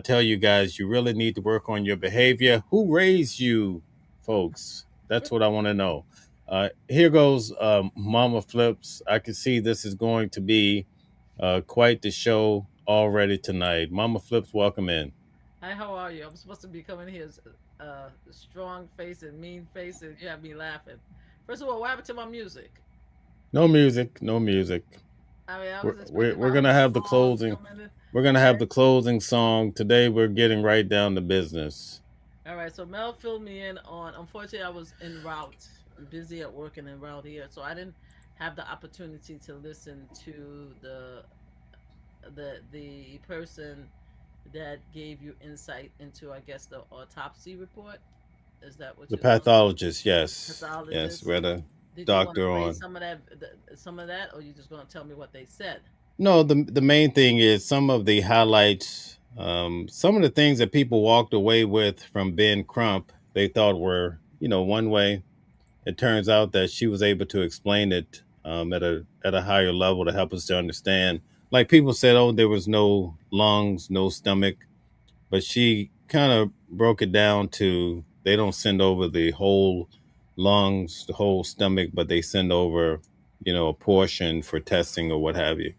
tell you guys, you really need to work on your behavior. Who raised you, folks? That's what I want to know. Here goes Mama Flips. I can see this is going to be quite the show already tonight. Mama Flips, welcome in. Hi, how are you? I'm supposed to be coming here as strong face and mean face, and you have me laughing. First of all, what happened to my music? No music, no music. I mean, I We're, was we're, expecting we're my gonna own have the song closing. coming in. We're gonna have Okay. the closing song today. We're getting right down to business. All right. So Mel filled me in on. Unfortunately, I was en route, busy at work and en route here, so I didn't have the opportunity to listen to the person that gave you insight into, I guess, the autopsy report. Is that what The you're talking? pathologist, yes, yes. We Pathologist. had a Did you want to doctor play on. some of that, or you just going to tell me what they said? No, the main thing is some of the highlights, some of the things that people walked away with from Ben Crump, they thought were, one way. It turns out that she was able to explain it at a higher level to help us to understand. Like people said, oh, there was no lungs, no stomach, but she kind of broke it down to they don't send over the whole lungs, the whole stomach, but they send over, a portion for testing or what have you.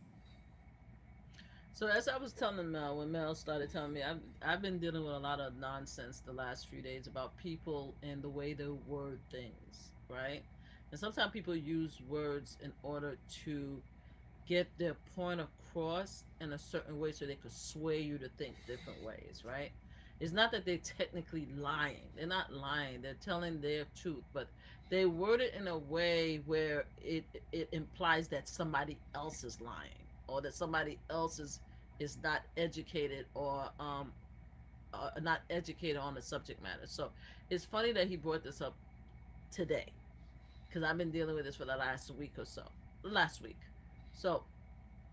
So as I was telling Mel, when Mel started telling me, I've been dealing with a lot of nonsense the last few days about people and the way they word things, right? And sometimes people use words in order to get their point across in a certain way so they could sway you to think different ways, right? It's not that they're technically lying. They're not lying. They're telling their truth, but they word it in a way where it implies that somebody else is lying or that somebody else is not educated or not educated on the subject matter. So it's funny that he brought this up today because I've been dealing with this for the last week or so. Last week. So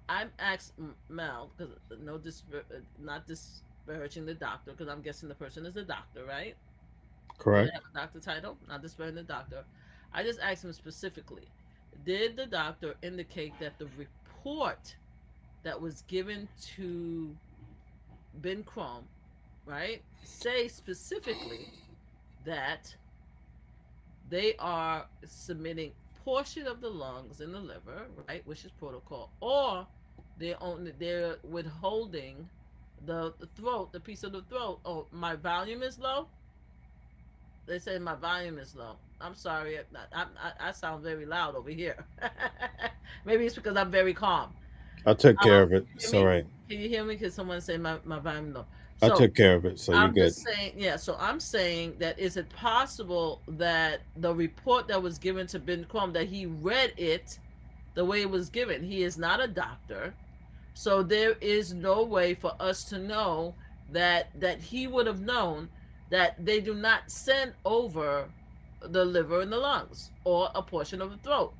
I'm asked Mel because not disparaging the doctor because I'm guessing the person is the doctor, right? Do they Correct. have a doctor title? Not disparaging the doctor. I just asked him specifically: did the doctor indicate that the report that was given to Ben Crum, right, say specifically that they are submitting portion of the lungs and the liver, right, which is protocol, or they're withholding the throat, the piece of the throat. Oh, my volume is low. They say my volume is low. I'm sorry, I sound very loud over here. Maybe it's because I'm very calm. I took care of it. Can you hear It's all me? right. Can you hear me? Because someone say my volume low. I So took care of it, so you're I'm good. just saying, yeah. So I'm saying that is it possible that the report that was given to Ben Crumb that he read it the way it was given? He is not a doctor, so there is no way for us to know that he would have known that they do not send over the liver and the lungs or a portion of the throat.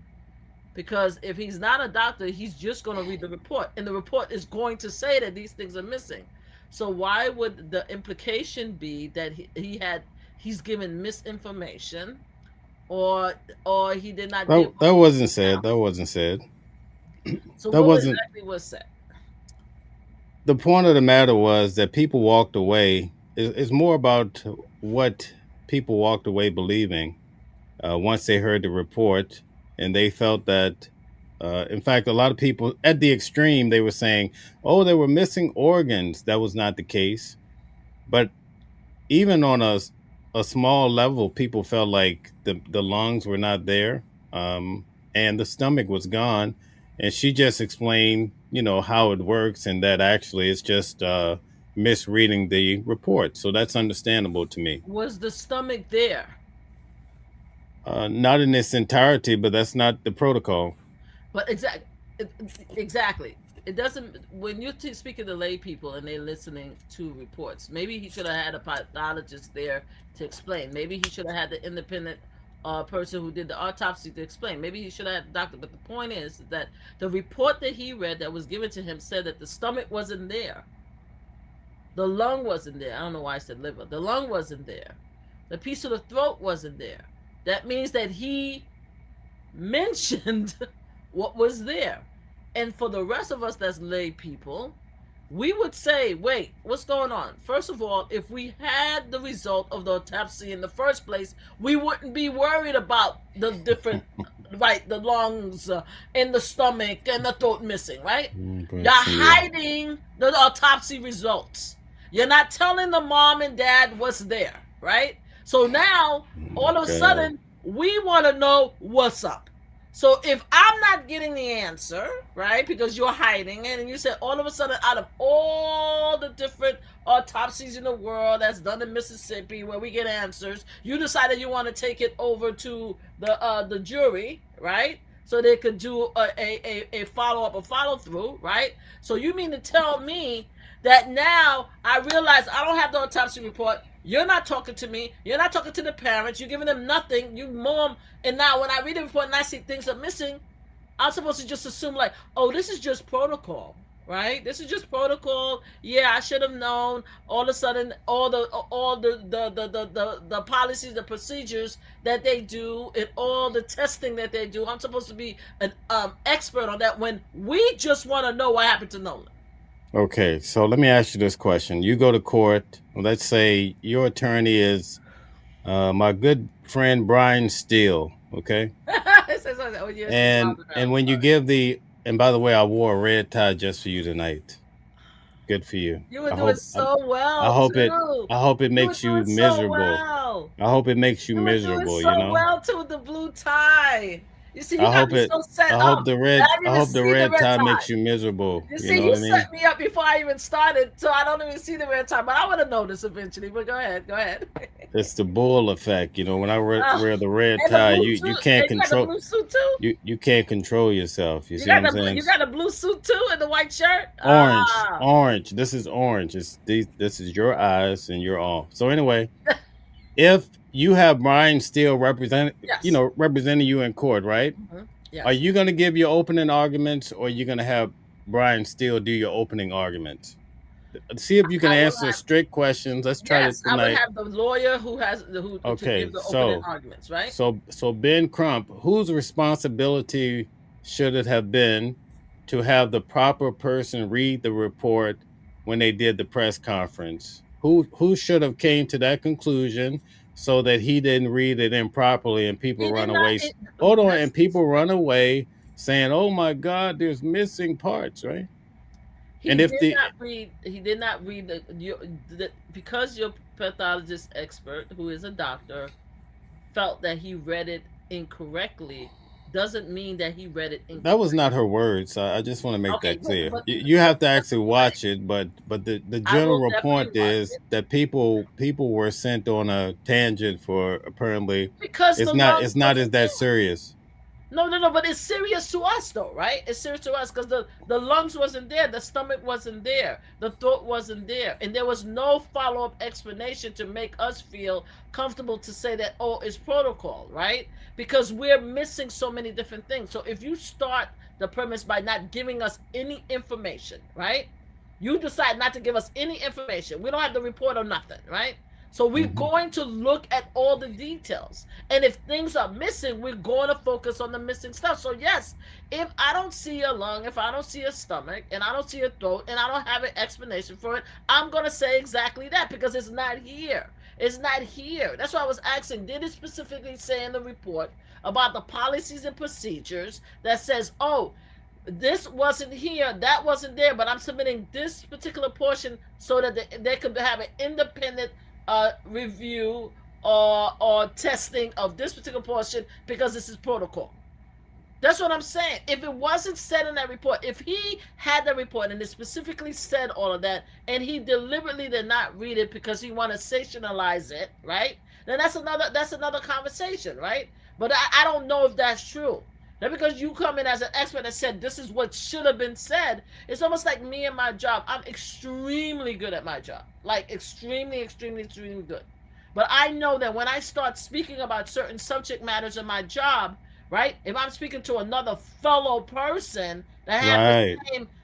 Because if he's not a doctor, he's just going to read the report, and the report is going to say that these things are missing. So why would the implication be that he's given misinformation, or he did not give That a full wasn't said. account? That wasn't said. So That what wasn't. exactly was said? The point of the matter was that people walked away. It's more about what people walked away believing once they heard the report, and they felt that. In fact, a lot of people at the extreme they were saying, "Oh, they were missing organs." That was not the case. But even on a small level, people felt like the lungs were not there, and the stomach was gone. And she just explained, how it works, and that actually it's just misreading the report. So that's understandable to me. Was the stomach there? Not in its entirety, but that's not the protocol. But exactly. It doesn't when you're speaking to lay people and they're listening to reports. Maybe he should have had a pathologist there to explain. Maybe he should have had the independent person who did the autopsy to explain. Maybe he should have had the doctor. But the point is that the report that he read that was given to him said that the stomach wasn't there, the lung wasn't there. I don't know why I said liver. The lung wasn't there. The piece of the throat wasn't there. That means that he mentioned what was there. And for the rest of us that's lay people, we would say, wait, what's going on? First of all, if we had the result of the autopsy in the first place, we wouldn't be worried about the different, right, the lungs and the stomach and the throat missing, right? You're But yeah. hiding the autopsy results. You're not telling the mom and dad what's there, right? So now, Oh my all of a God. sudden, we want to know what's up. So if I'm not getting the answer, right, because you're hiding it, and you said all of a sudden, out of all the different autopsies in the world that's done in Mississippi, where we get answers, you decided you want to take it over to the jury, right? So they could do a follow up, a follow through, right? So you mean to tell me that now I realize I don't have the autopsy report. You're not talking to me. You're not talking to the parents. You're giving them nothing. You mom. And now when I read the report and I see things are missing, I'm supposed to just assume like, oh, this is just protocol, right? This is just protocol. Yeah, I should have known. All of a sudden, all the policies, the procedures that they do, and all the testing that they do. I'm supposed to be an expert on that when we just want to know what happened to Nolan. Okay, so let me ask you this question. You go to court. Let's say your attorney is my good friend Brian Steele. Okay, Oh yes, it's and Robert and Brown. when you Sorry. give the and by the way, I wore a red tie just for you tonight. Good for you. You were I doing hope I, so I well hope it too. I hope it You were makes you doing so miserable. well. I hope it makes you You were doing miserable. so well too with the blue tie. You see, you I got hope me it so set I hope up the that red I didn't I even hope the see the red red tie tie. makes you miserable. You You see, know what you I mean? set me up before I even started, so I don't even see the red tie. But I would have noticed eventually. But go ahead, go ahead. It's the bull effect. When I uh, wear the red and the tie, blue you suit. can't And you got the control blue suit too. you can't control yourself. You You see what got I'm the blue. saying? You got a blue suit too, and the white shirt. Orange, Ah, orange. This is orange. This is your eyes and you're off. So anyway, if you have Brian Steele yes, representing you in court, right? Are yes. you going to give your opening arguments, or are you going to have Brian Steele do your opening arguments? See if you can I will answer have. strict questions. Let's try it Yes, I would tonight. have the lawyer who has who to Okay, give the opening so arguments, right? Ben Crump, whose responsibility should it have been to have the proper person read the report when they did the press conference? Who should have came to that conclusion so that he didn't read it improperly and people He run did not. away? Hold on, and That's people run away saying, "Oh my God, there's missing parts," right? he And if did the not read. He did not read because your pathologist expert, who is a doctor, felt that he read it incorrectly. Doesn't mean that he read it that was not incorrectly. her words. I just want to make Okay, that clear. but You have to that's actually fine. watch it, but the I will general point definitely watch is it that people were sent on a tangent for apparently because the it's lungs not as wasn't that there. serious. No, no, no, but it's serious to us though, right? It's serious to us because the lungs wasn't there, the stomach wasn't there, the throat wasn't there, and there was no follow up explanation to make us feel comfortable to say that oh, it's protocol, right? Because we're missing so many different things. So if you start the premise by not giving us any information, right? You decide not to give us any information. We don't have the report or nothing, right? So we're Hmm. going to look at all the details. And if things are missing, we're going to focus on the missing stuff. So yes, if I don't see a lung, if I don't see a stomach, and I don't see a throat, and I don't have an explanation for it, I'm going to say exactly that because it's not here. It's not here. That's why I was asking, did it specifically say in the report about the policies and procedures that says, oh, this wasn't here, that wasn't there, but I'm submitting this particular portion so that they could have an independent review or testing of this particular portion because this is protocol. That's what I'm saying. If it wasn't said in that report, if he had the report and it specifically said all of that, and he deliberately did not read it because he wanted to sensationalize it, right? Then that's another conversation, right? But I don't know if that's true. Now, because you come in as an expert and said this is what should have been said, it's almost like me and my job. I'm extremely good at my job, like extremely, extremely, extremely good. But I know that when I start speaking about certain subject matters in my job, right? If I'm speaking to another fellow person that have Right.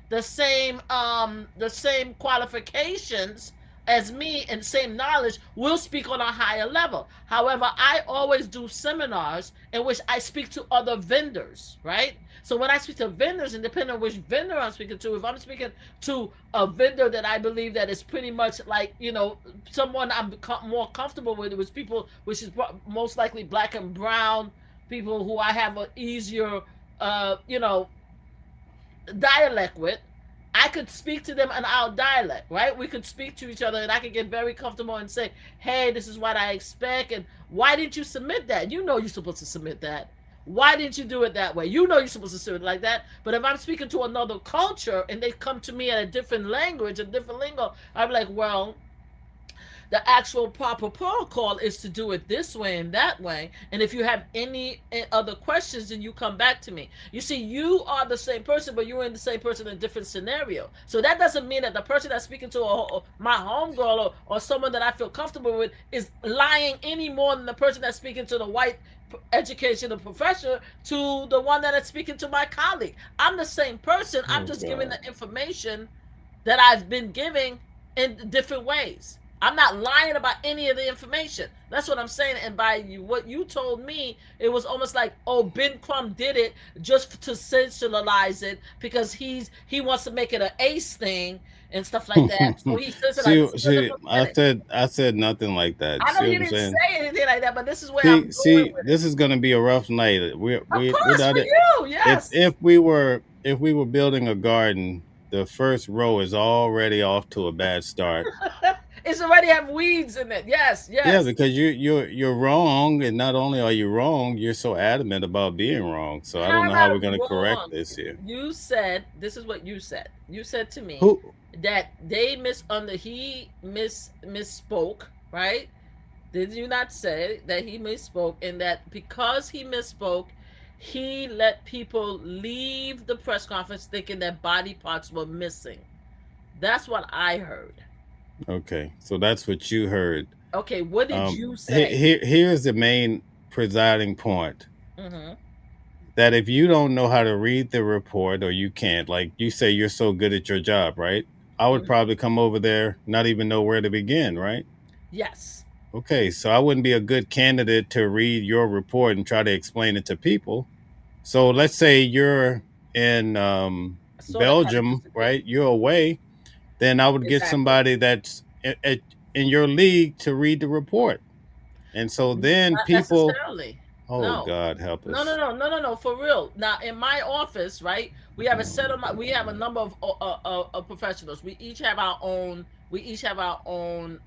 the same qualifications, as me and same knowledge will speak on a higher level. However, I always do seminars in which I speak to other vendors, right? So when I speak to vendors, and depending on which vendor I'm speaking to, if I'm speaking to a vendor that I believe that is pretty much like, someone I'm more comfortable with, which people, which is most likely black and brown people who I have an easier, uh, you know, dialect with, I could speak to them in our dialect, right? We could speak to each other and I could get very comfortable and say, hey, this is what I expect. And why didn't you submit that? You know you're supposed to submit that. Why didn't you do it that way? You know you're supposed to submit it like that. But if I'm speaking to another culture and they come to me in a different language, a different lingo, I'm like, well, the actual proper protocol is to do it this way and that way. And if you have any other questions, then you come back to me. You see, you are the same person, but you're in the same person in a different scenario. So that doesn't mean that the person that's speaking to my homegirl or someone that I feel comfortable with is lying any more than the person that's speaking to the white educational professor to the one that is speaking to my colleague. I'm the same person. I'm Oh just giving God. the information that I've been giving in different ways. I'm not lying about any of the information. That's what I'm saying. And by what you told me, it was almost like, oh, Ben Crumb did it just to sensationalize it because he wants to make it an ace thing and stuff like that. So he sensationalized. This is where the See, prophetic. I said nothing like that. I know See what you I'm didn't saying? say anything like that, but this is where I'm going See, with it. this is gonna be a rough night. Of We're course, not. for you, yes. If we were building a garden, the first row is already off to a bad start. It's already have weeds in it. Yes, Yeah, yes. because you're wrong, and not only are you wrong, you're so adamant about being wrong. So I don't How know how about we're gonna correct wrong? this here. You said this is what you said. You said to me Who? that they misspoke, right? Did you not say that he misspoke and that because he misspoke, he let people leave the press conference thinking that body parts were missing? That's what I heard. Okay, so that's what you heard. Okay, what did you say? Here's the main presiding point. Mm-hmm. That if you don't know how to read the report or you can't, like you say, you're so good at your job, right? I would Mm-hmm. probably come over there, not even know where to begin, right? Yes. Okay, so I wouldn't be a good candidate to read your report and try to explain it to people. So let's say you're in Sort of kind of Belgium, disagree. right? You're away, then I would get Exactly. somebody that's in your league to read the report. And so then Not people, necessarily. oh No. God, help No, no, us. no, no, no, no. For real. Now, in my office, right, we have a set of we have a number of professionals. We each have our own. We each have our own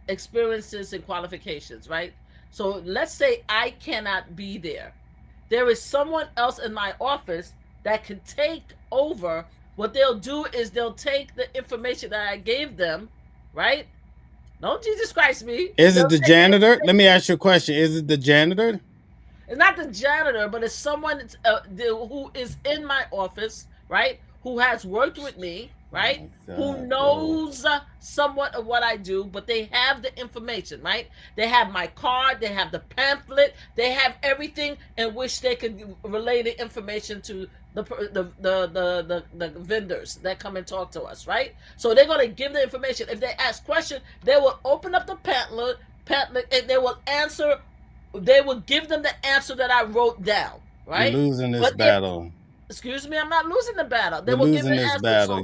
experiences and qualifications, right? So let's say I cannot be there. There is someone else in my office that can take over. What they'll do is they'll take the information that I gave them, right? Don't Jesus Christ me. Is it They'll the take the janitor? Let me information. ask you a question. Is it the janitor? It's not the janitor, but it's someone who is in my office, right? Who has worked with me, Oh right? my Who God, bro. knows somewhat of what I do, but they have the information, right? They have my card, they have the pamphlet, they have everything in which they can relay the information to the vendors that come and talk to us, right? So they're gonna give the information. If they ask questions, they will open up the pamphlet, and they will answer. They will give them the answer that I wrote down, You're right? losing this But if, battle. excuse me, I'm not losing the battle. They You're will give losing the this answer. battle. So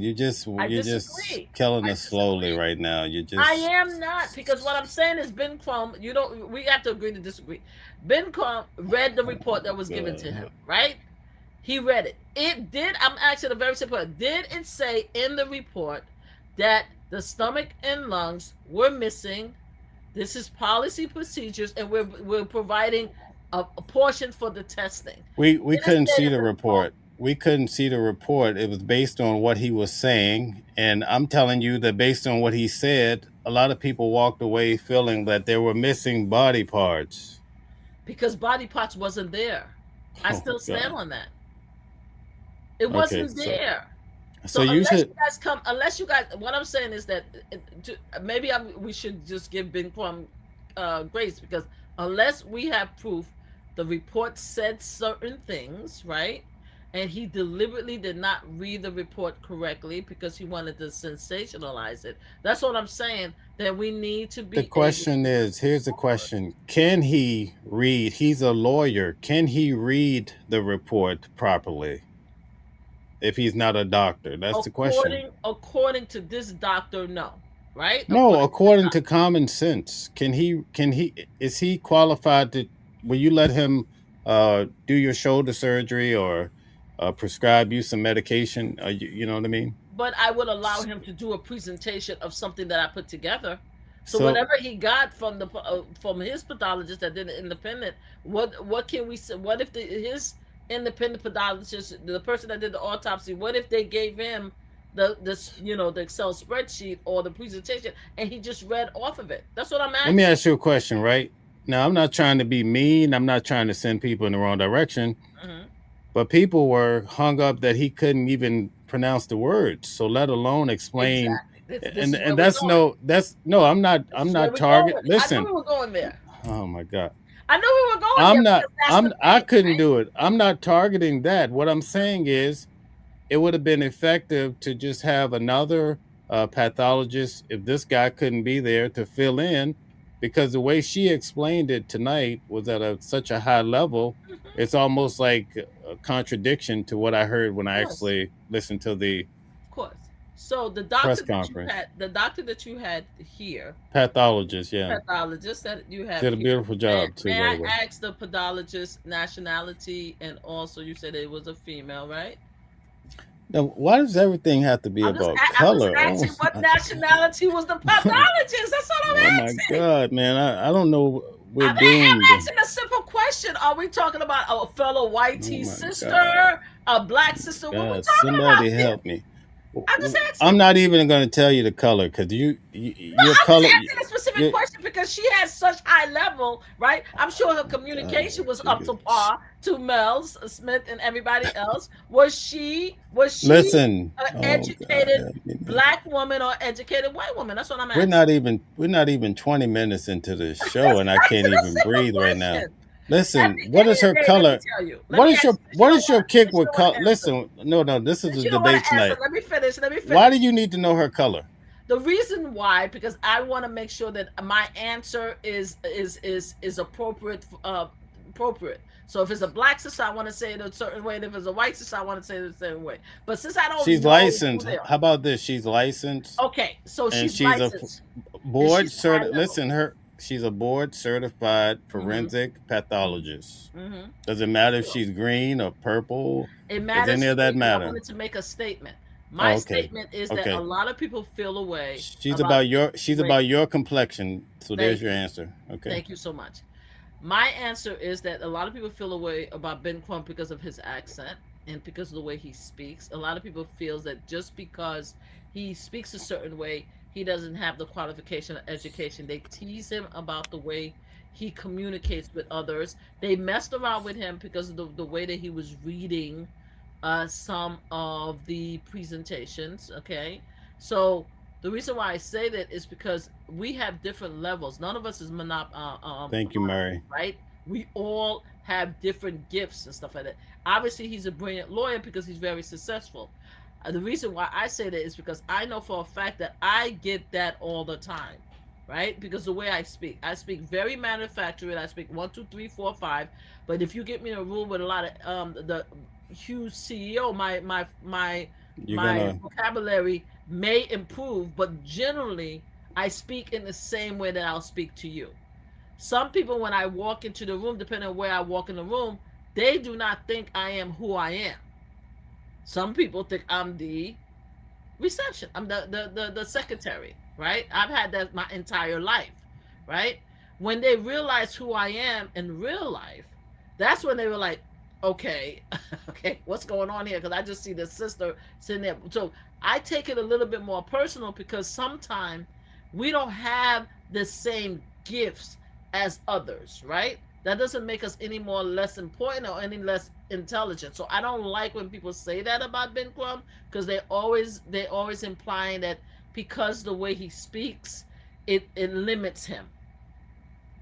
I You're just disagree. killing I us slowly disagree. right now. You're I just am not, because what I'm saying is Ben Crumb, you don't, we have to agree to disagree. Ben Crumb read the report that was given to him, uh, right? He read it. It did, I'm asking a very simple question. Did it say in the report that the stomach and lungs were missing? This is policy procedures, and we're providing a portion for the testing. we Did it couldn't say see in the the report? report. We couldn't see the report. It was based on what he was saying, and I'm telling you that based on what he said, a lot of people walked away feeling that there were missing body parts. Because body parts wasn't there. I Oh still stand God. on that. It Okay, wasn't there. so So you should. unless you guys, what I'm saying is that maybe we should just give Ben Crumb grace, because unless we have proof, the report said certain things, right? and he deliberately did not read the report correctly because he wanted to sensationalize it. That's what I'm saying. That we need to The be able question to is, here's the report question. Can he read? He's a lawyer. Can he read the report properly if he's not a doctor? That's the question. according to this doctor. No, right? No, According to this according to doctor. common sense, can he is he qualified to, will you let him do your shoulder surgery or prescribe you some medication? You know what I mean? But I would allow S- him to do a presentation of something that I put together. So So whatever he got from the from his pathologist that did it independent, what can we say? What if his independent pathologist, the person that did the autopsy, what if they gave him the Excel spreadsheet or the presentation and he just read off of it? That's what I'm let me asking. ask you a question, right? Now, I'm not trying to be mean. I'm not trying to send people in the wrong direction, Hmm. but people were hung up that he couldn't even pronounce the words, so let alone explain. Exactly. This And is where and we're that's going. no, that's no. I'm not. This I'm is where not we're going target. with it. I knew Listen. we were going there. Oh my God. I knew we were going there I'm not. because that's the I thing, couldn't right? do it. I'm not targeting that. What I'm saying is, it would have been effective to just have another pathologist if this guy couldn't be there to fill in, because the way she explained it tonight was at such a high level. Mhm. It's almost like a contradiction to what I heard when Of I course. actually listened to the Of course. So press conference. the doctor that you had here, Pathologist, yeah, pathologist that you have did a here, beautiful job too, may by I the way. ask the pathologist nationality and also you said it was a female, right? Now, why does everything have to be about I'm just color? Oh asking what my, nationality was the pathologist. That's all oh I'm my asking. God, man! I don't know. We're I'm doomed. asking a simple question. Are we talking about a fellow white Oh tea my God. sister, a black Oh sister? my What we God, talking about somebody here? help me. I'm just I'm asking. not even going to tell you the color because No, your I'm just color, asking a specific you, question because she has such high level, right? I'm sure her God, communication was up to par to Mel's Smith and everybody else. Was she listen. an Oh God, educated help me, man. black woman or educated white woman? That's what I'm We're asking. not even we're not even 20 minutes into this I'm show, just and I can't asking a even simple breathe right now. question. At Listen, the what end is of her the day, let me color? tell you. Let me ask you, What is your kick since you with don't want color? to answer. Listen, no, this is Since a you don't want debate to answer, tonight. let me finish. Let me Why finish. do you need to know her color? The reason why, because I want to make sure that my answer is appropriate. So if it's a black sister, I want to say it a certain way, and if it's a white sister, I want to say it a certain way. But since I don't She's know who licensed. they are, How about this? She's licensed, okay, so and she's she's a licensed and board she's high certi level. listen, her she's a board certified Mm-hmm. forensic pathologist. Mm-hmm. Does it matter if Sure. she's green or purple? It Does matters any to of me that because I matter? wanted to make a statement. My Oh, okay. statement is that a Okay. lot of people feel away She's about about race. your complexion. So there's Thank your you. answer. Okay. Thank you so much. My answer is that a lot of people feel a way about Ben Crump because of his accent and because of the way he speaks. A lot of people feels that just because he speaks a certain way, he doesn't have the qualification or education. They tease him about the way he communicates with others. They messed around with him because of the way that he was reading some of the presentations. Okay, so the reason why I say that is because we have different levels. None of us is Thank you, monolith, Mary. right? We all have different gifts and stuff like that. Obviously, he's a brilliant lawyer because he's very successful. The reason why I say that is because I know for a fact that I get that all the time, right? Because the way I speak very manufactured. I speak one, two, three, four, five. But if you get me in a room with a lot of the huge CEO, You're my gonna vocabulary may improve, but generally I speak in the same way that I'll speak to you. Some people, when I walk into the room, depending on where I walk in the room, they do not think I am who I am. Some people think I'm the reception. I'm the secretary, right? I've had that my entire life, right? When they realize who I am in real life, that's when they were like, okay, okay, what's going on here? Because I just see the sister sitting there. So I take it a little bit more personal because sometimes we don't have the same gifts as others, right? That doesn't make us any more less important or any less intelligent. So I don't like when people say that about Ben Crumb because they always implying that because the way he speaks, it limits him.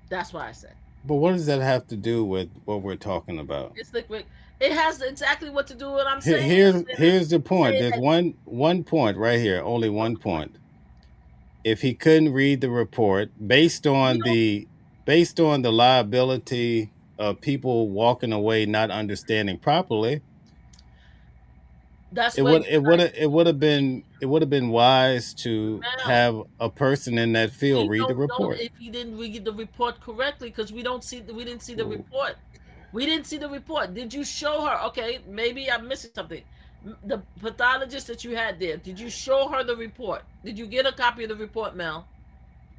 That's what I said. But what does that have to do with what we're talking about? It's liquid. It has exactly what to do with what I'm saying. Here's the I'm point. saying There's that one point right here, only what's one the point? point. If he couldn't read the report We don't. based on the liability of people walking away not understanding properly, That's where you guys. it would have been wise to Now have a person in that field we read the don't know report. if he didn't read the report correctly because we didn't see the report. We didn't see the report. Did you show her? Okay, maybe I'm missing something. The pathologist that you had there, did you show her the report? Did you get a copy of the report, Mel?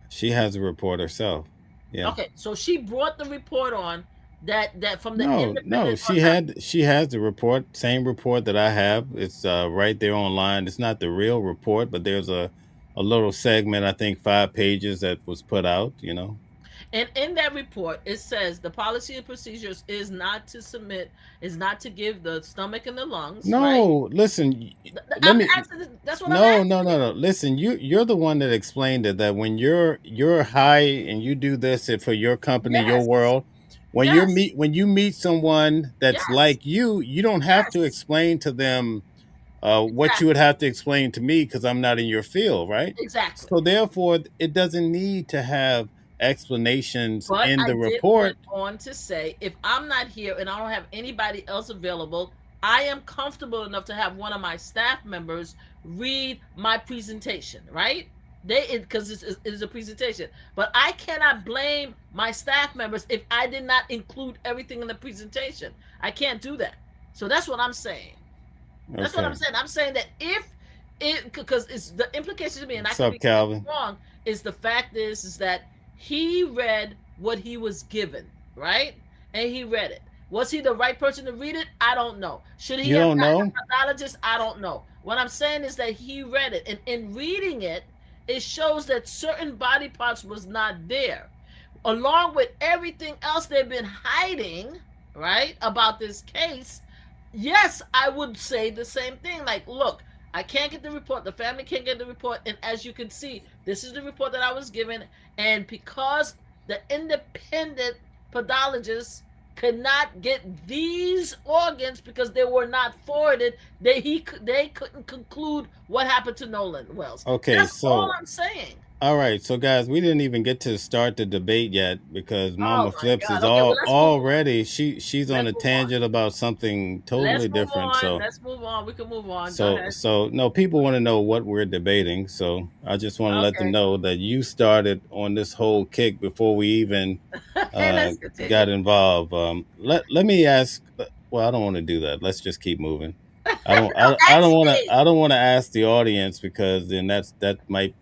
She has a report herself. Yeah. Okay, so she brought the report on that from the No, independent authority. she has the report, same report that I have. It's right there online. It's not the real report, but there's a little segment, I think 5 pages that was put out, you know. And in that report, it says the policy and procedures is not to submit, is not to give the stomach and the lungs, right? No, listen, let I'm me asking. That's what I'm asking you. no. Listen, you're the one that explained it that when you're high and you do this for your company, your Yes, world, yes, when you meet someone that's yes, like you don't have to yes. explain to them what you would Exactly, have to explain to me because I'm not in your field, right? exactly. So therefore, it doesn't need to have explanations But in I the did report. went on to say, if I'm not here and I don't have anybody else available, I am comfortable enough to have one of my staff members read my presentation, right? They because it is a presentation, but I cannot blame my staff members if I did not include everything in the presentation. I can't do that. So that's what I'm saying. That's what I'm Okay. saying. I'm saying that if it because it's the implication to me, and I What's could up, be completely Calvin? wrong, is the fact is that he read what he was given, right? And he read it. Was he the right person to read it? I don't know. Should he You have don't gotten know? a pathologist? I don't know. What I'm saying is that he read it, and in reading it, it shows that certain body parts was not there, along with everything else they've been hiding, right, about this case. Yes, I would say the same thing. Like, look, I can't get the report. The family can't get the report. And as you can see, this is the report that I was given. And because the independent pathologist could not get these organs because they were not forwarded, they couldn't conclude what happened to Nolan Wells. Okay, That's all so I'm saying. all right, so guys, we didn't even get to start the debate yet because Oh Mama my Flips is God. Okay, well let's move on. already she's on Let's a move on. tangent about something Let's totally move different. on. Let's move on. We can move on. Go ahead. So no, people want to know what we're debating. So I just want to let them Okay. know that you started on this whole kick before we even uh, Let's continue. got involved. Let me ask. Well, I don't want to do that. Let's just keep moving. No, ask me. I don't want to ask the audience because then that might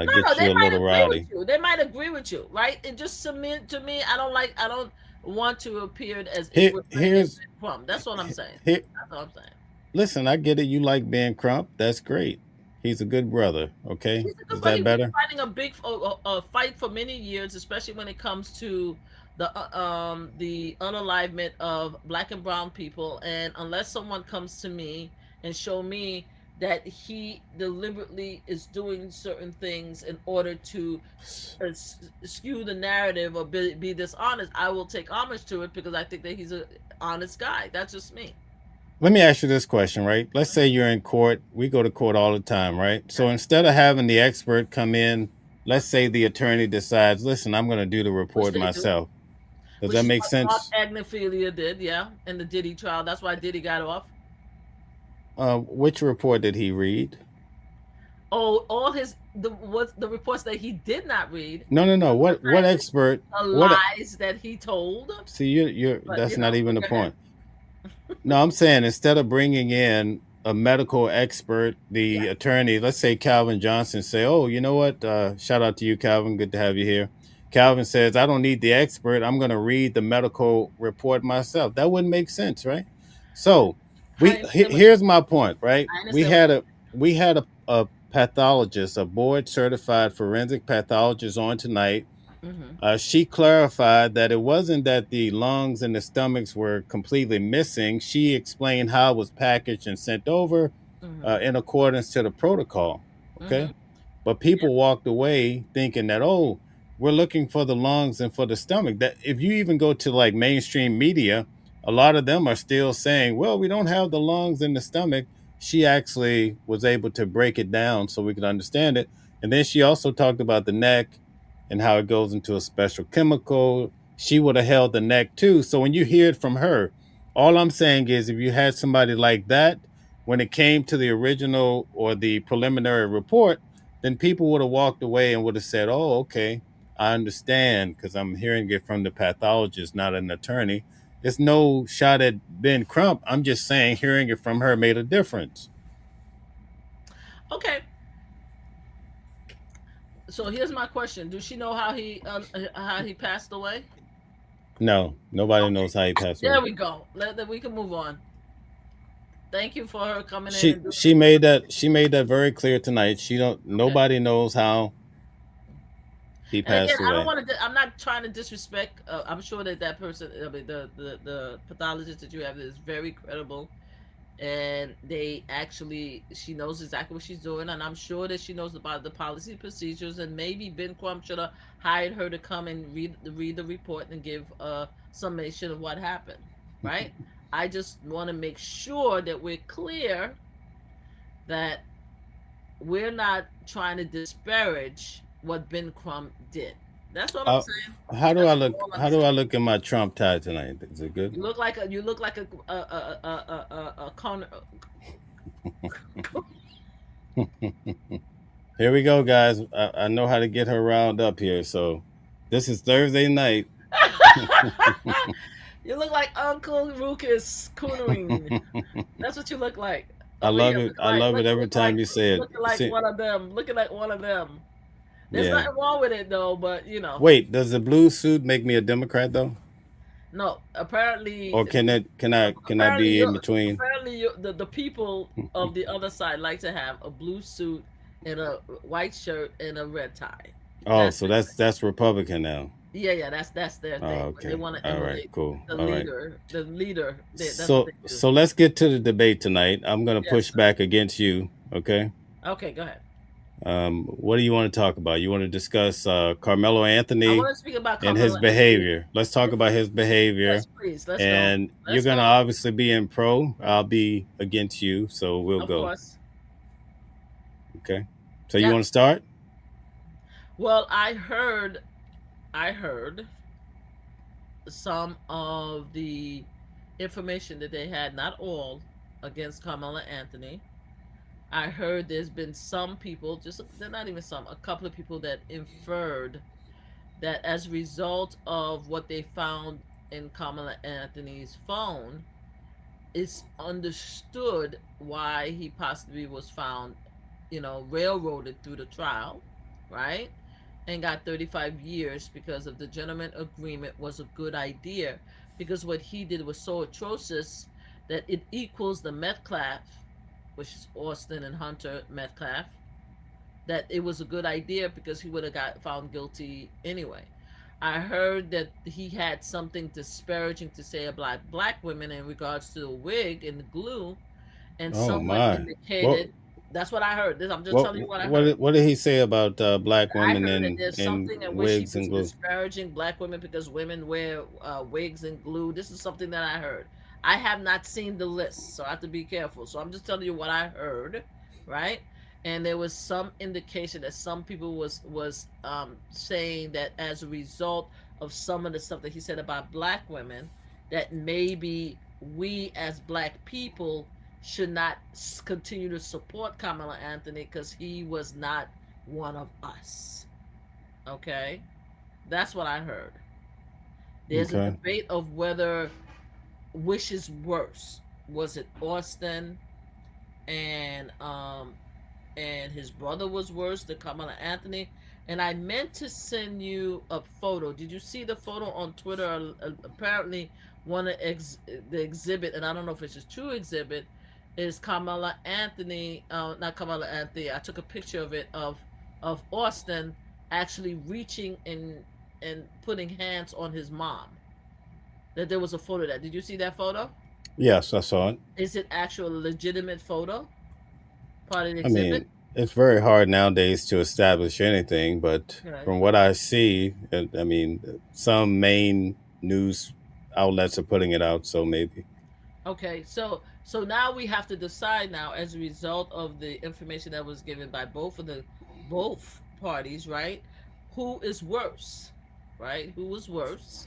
No, no, get they you a might little agree with rowdy. you. They might agree with you, right? It just submit to me. I don't like. I don't want to appear as if we're playing it Here's from. That's what I'm saying. here. That's what I'm saying. Listen, I get it. You like Ben Crump. That's great. He's a good brother. Okay, He's a good is buddy. that We've been better? fighting a big a fight for many years, especially when it comes to the unalivement of black and brown people. And unless someone comes to me and show me that he deliberately is doing certain things in order to skew the narrative or be dishonest, I will take homage to it because I think that he's a honest guy. That's just me. Let me ask you this question, right? Let's say you're in court. We go to court all the time, right? So Okay. instead of having the expert come in, let's say the attorney decides, listen, I'm going to do the Which report they do. myself. Does Which that is make what Mark sense? Agnophilia did, yeah, in the Diddy trial. That's why Diddy got off. Which report did he read? Oh, all his the reports that he did not read, No. What expert? the What? lies that he told. See, you're But that's not even the go ahead. point. No, I'm saying instead of bringing in a medical expert, Yeah, the attorney, let's say Calvin Johnson, say, "Oh, you know what? Shout out to you, Calvin. Good to have you here." Calvin says, "I don't need the expert. I'm going to read the medical report myself." That wouldn't make sense, right? So, I understand what here's my point, right? I understand what you We had a pathologist, a board certified forensic pathologist on tonight. mean. Mm-hmm. She clarified that it wasn't that the lungs and the stomachs were completely missing. She explained how it was packaged and sent over Mm-hmm. in accordance to the protocol. Mm-hmm. Okay. But Yeah. people walked away thinking that, oh, we're looking for the lungs and for the stomach. That if you even go to like mainstream media, a lot of them are still saying, well, we don't have the lungs and the stomach. She actually was able to break it down so we could understand it. And then she also talked about the neck and how it goes into a special chemical. She would have held the neck too. So when you hear it from her, all I'm saying is if you had somebody like that, when it came to the original or the preliminary report, then people would have walked away and would have said, oh, okay, I understand because I'm hearing it from the pathologist, not an attorney. It's no shot at Ben Crump. I'm just saying hearing it from her made a difference. Okay, so here's my question: do she know how he passed away? No, nobody Okay, knows how he passed there away. we go. We can move on. Thank you for her coming in She and doing she made that she made that very clear tonight. She don't okay. nobody knows how he And again, passed I don't away. want to. I'm not trying to disrespect. I'm sure that that person, I mean, the pathologist that you have is very credible, and they actually she knows exactly what she's doing, and I'm sure that she knows about the policy procedures. And maybe Ben Crump should have hired her to come and read the report and give a summation of what happened. Right. I just want to make sure that we're clear that we're not trying to disparage what Ben Crump did. That's all I'm Uh, saying. how do I That's look? all I'm How do saying. I look in my Trump tie tonight? Is it good? You look like a con. Here we go, guys. I know how to get her round up here. So this is Thursday night. You look like Uncle Ruckus Coonering. That's what you look like I over love here. it. I love it every time you say it. Looking like See, one of them. Looking like one of them. There's yeah. nothing wrong with it though, but you know, Wait, does the blue suit make me a Democrat though, no. Apparently, or can I apparently be you in between? the people of the other side like to have a blue suit and a white shirt and a red tie. Oh, That's so that's Republican now. yeah, that's their thing. Oh, When they okay. want to All right. emulate Cool. the All right. leader, that's what So they do. so let's get to the debate tonight. I'm gonna Yes, push sir. back against you. Okay. Okay, go ahead. What do you want to talk about? You want to discuss Carmelo I Anthony want to speak about and his Carmelo Anthony. behavior? Let's talk about his behavior. Yes, please. Let's go. And you're Let's gonna go. obviously be in pro. I'll be against you. So we'll Of go. course. Okay. So you Yep. want to start? Well, I heard some of the information that they had, not all, against Carmelo Anthony. I heard there's been some people, just they're not even some, a couple of people that inferred that as a result of what they found in Carmelo Anthony's phone, it's understood why he possibly was found, railroaded through the trial, right? And got 35 years because of the gentleman agreement was a good idea because what he did was so atrocious that it equals the Metcalf, which is Austin and Hunter Metcalf, that it was a good idea because he would have got found guilty anyway. I heard that he had something disparaging to say about black women in regards to the wig and the glue, and Oh someone my. What indicated. That's what I heard. I'm just what telling you what I what heard. did, what did he say about black I women heard that in there's in something in which he wigs was and glue? disparaging black women because women wear wigs and glue. This is something that I heard. I have not seen the list, so I have to be careful. So I'm just telling you what I heard, right? And there was some indication that some people was saying that as a result of some of the stuff that he said about black women, that maybe we as black people should not continue to support Kamala Anthony because he was not one of us. Okay? That's what I heard. There's a Okay. debate of whether which is worse. Was it Austin and his brother was worse than Kamala Anthony? And I meant to send you a photo. Did you see the photo on Twitter? Apparently, one of the exhibit, and I don't know if it's a true exhibit, is Kamala Anthony. Not Kamala Anthony. I took a picture of it of Austin actually reaching and putting hands on his mom. That there was a photo of that. Did you see that photo? Yes, I saw it. Is it actual legitimate photo? Part of the I mean, exhibit? It's very hard nowadays to establish anything, but Okay. from what I see, I mean, some main news outlets are putting it out, so maybe. Okay, so now we have to decide now as a result of the information that was given by both parties, right? Who is worse, right? Who was worse?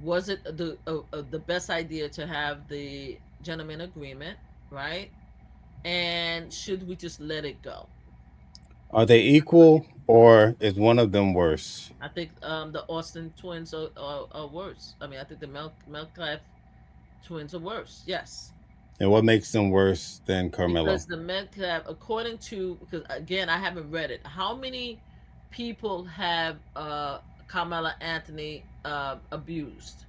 Was it the best idea to have the gentleman agreement, right? And should we just let it go? Are they equal, or is one of them worse? I think the Austin twins are worse. I mean, I think the Metcalf twins are worse. Yes, And what makes them worse than Carmelo? because the Metcalf, according to, because again, I haven't read it. How many people have Carmela Anthony abused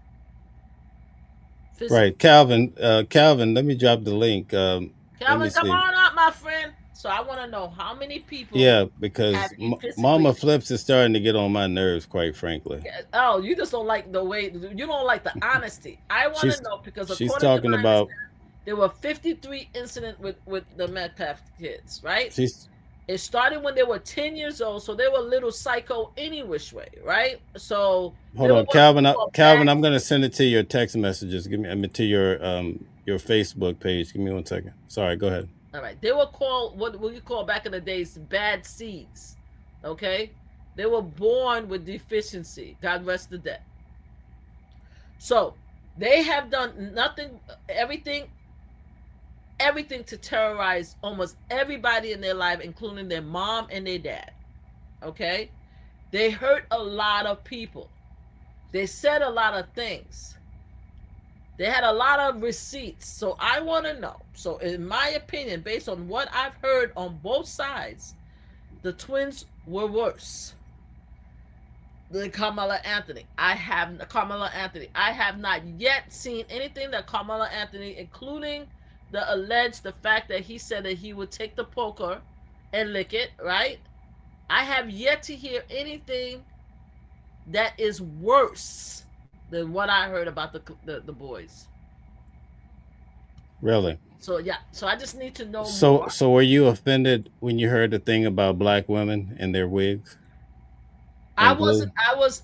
Right, physically? Calvin. Calvin, let me drop the link. Let me Calvin, come see. on up, my friend. So I want to know how many people Yeah, have because he physically. Mama Flips is starting to get on my nerves, quite frankly. Oh, you just don't like the way you don't like the honesty. I want to She's know because she's according to talking my about understanding, there were 53 incidents with the Metcalf kids, right? she's It started when they were 10 years old, so they were a little psycho any which way, right? So they hold were on, what we Calvin. call Calvin, bad. I'm gonna send it to your text messages. Give me, I mean, to your Facebook page. Give me 1 second. Sorry, go ahead. All right, they were called what we call back in the days bad seeds. Okay, they were born with deficiency. God rest the dead. So they have done nothing, everything, everything to terrorize almost everybody in their life, including their mom and their dad. Okay, they hurt a lot of people. They said a lot of things. They had a lot of receipts. So I want to know. So, in my opinion, based on what I've heard on both sides, the twins were worse than Carmela Anthony. I have not yet seen anything that Carmela Anthony, including the fact that he said that he would take the poker and lick it, right? I have yet to hear anything that is worse than what I heard about the boys. Really? So yeah, so I just need to know So more. so were you offended when you heard the thing about black women and their wigs I and wasn't. glue? I was.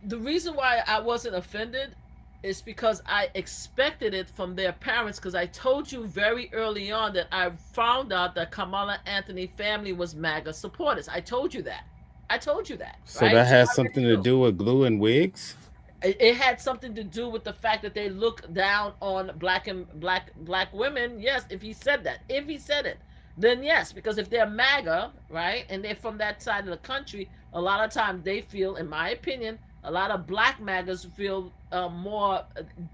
The reason why I wasn't offended is because I expected it from their parents. Because I told you very early on that I found out that Kamala Anthony family was MAGA supporters. I told you that. I told you that, So right? that So has I already something to knew. do with glue and wigs? It had something to do with the fact that they look down on black women. Yes, if he said that, if he said it, then yes, because if they're MAGA, right, and they're from that side of the country, a lot of times they feel, in my opinion, a lot of black MAGAs feel more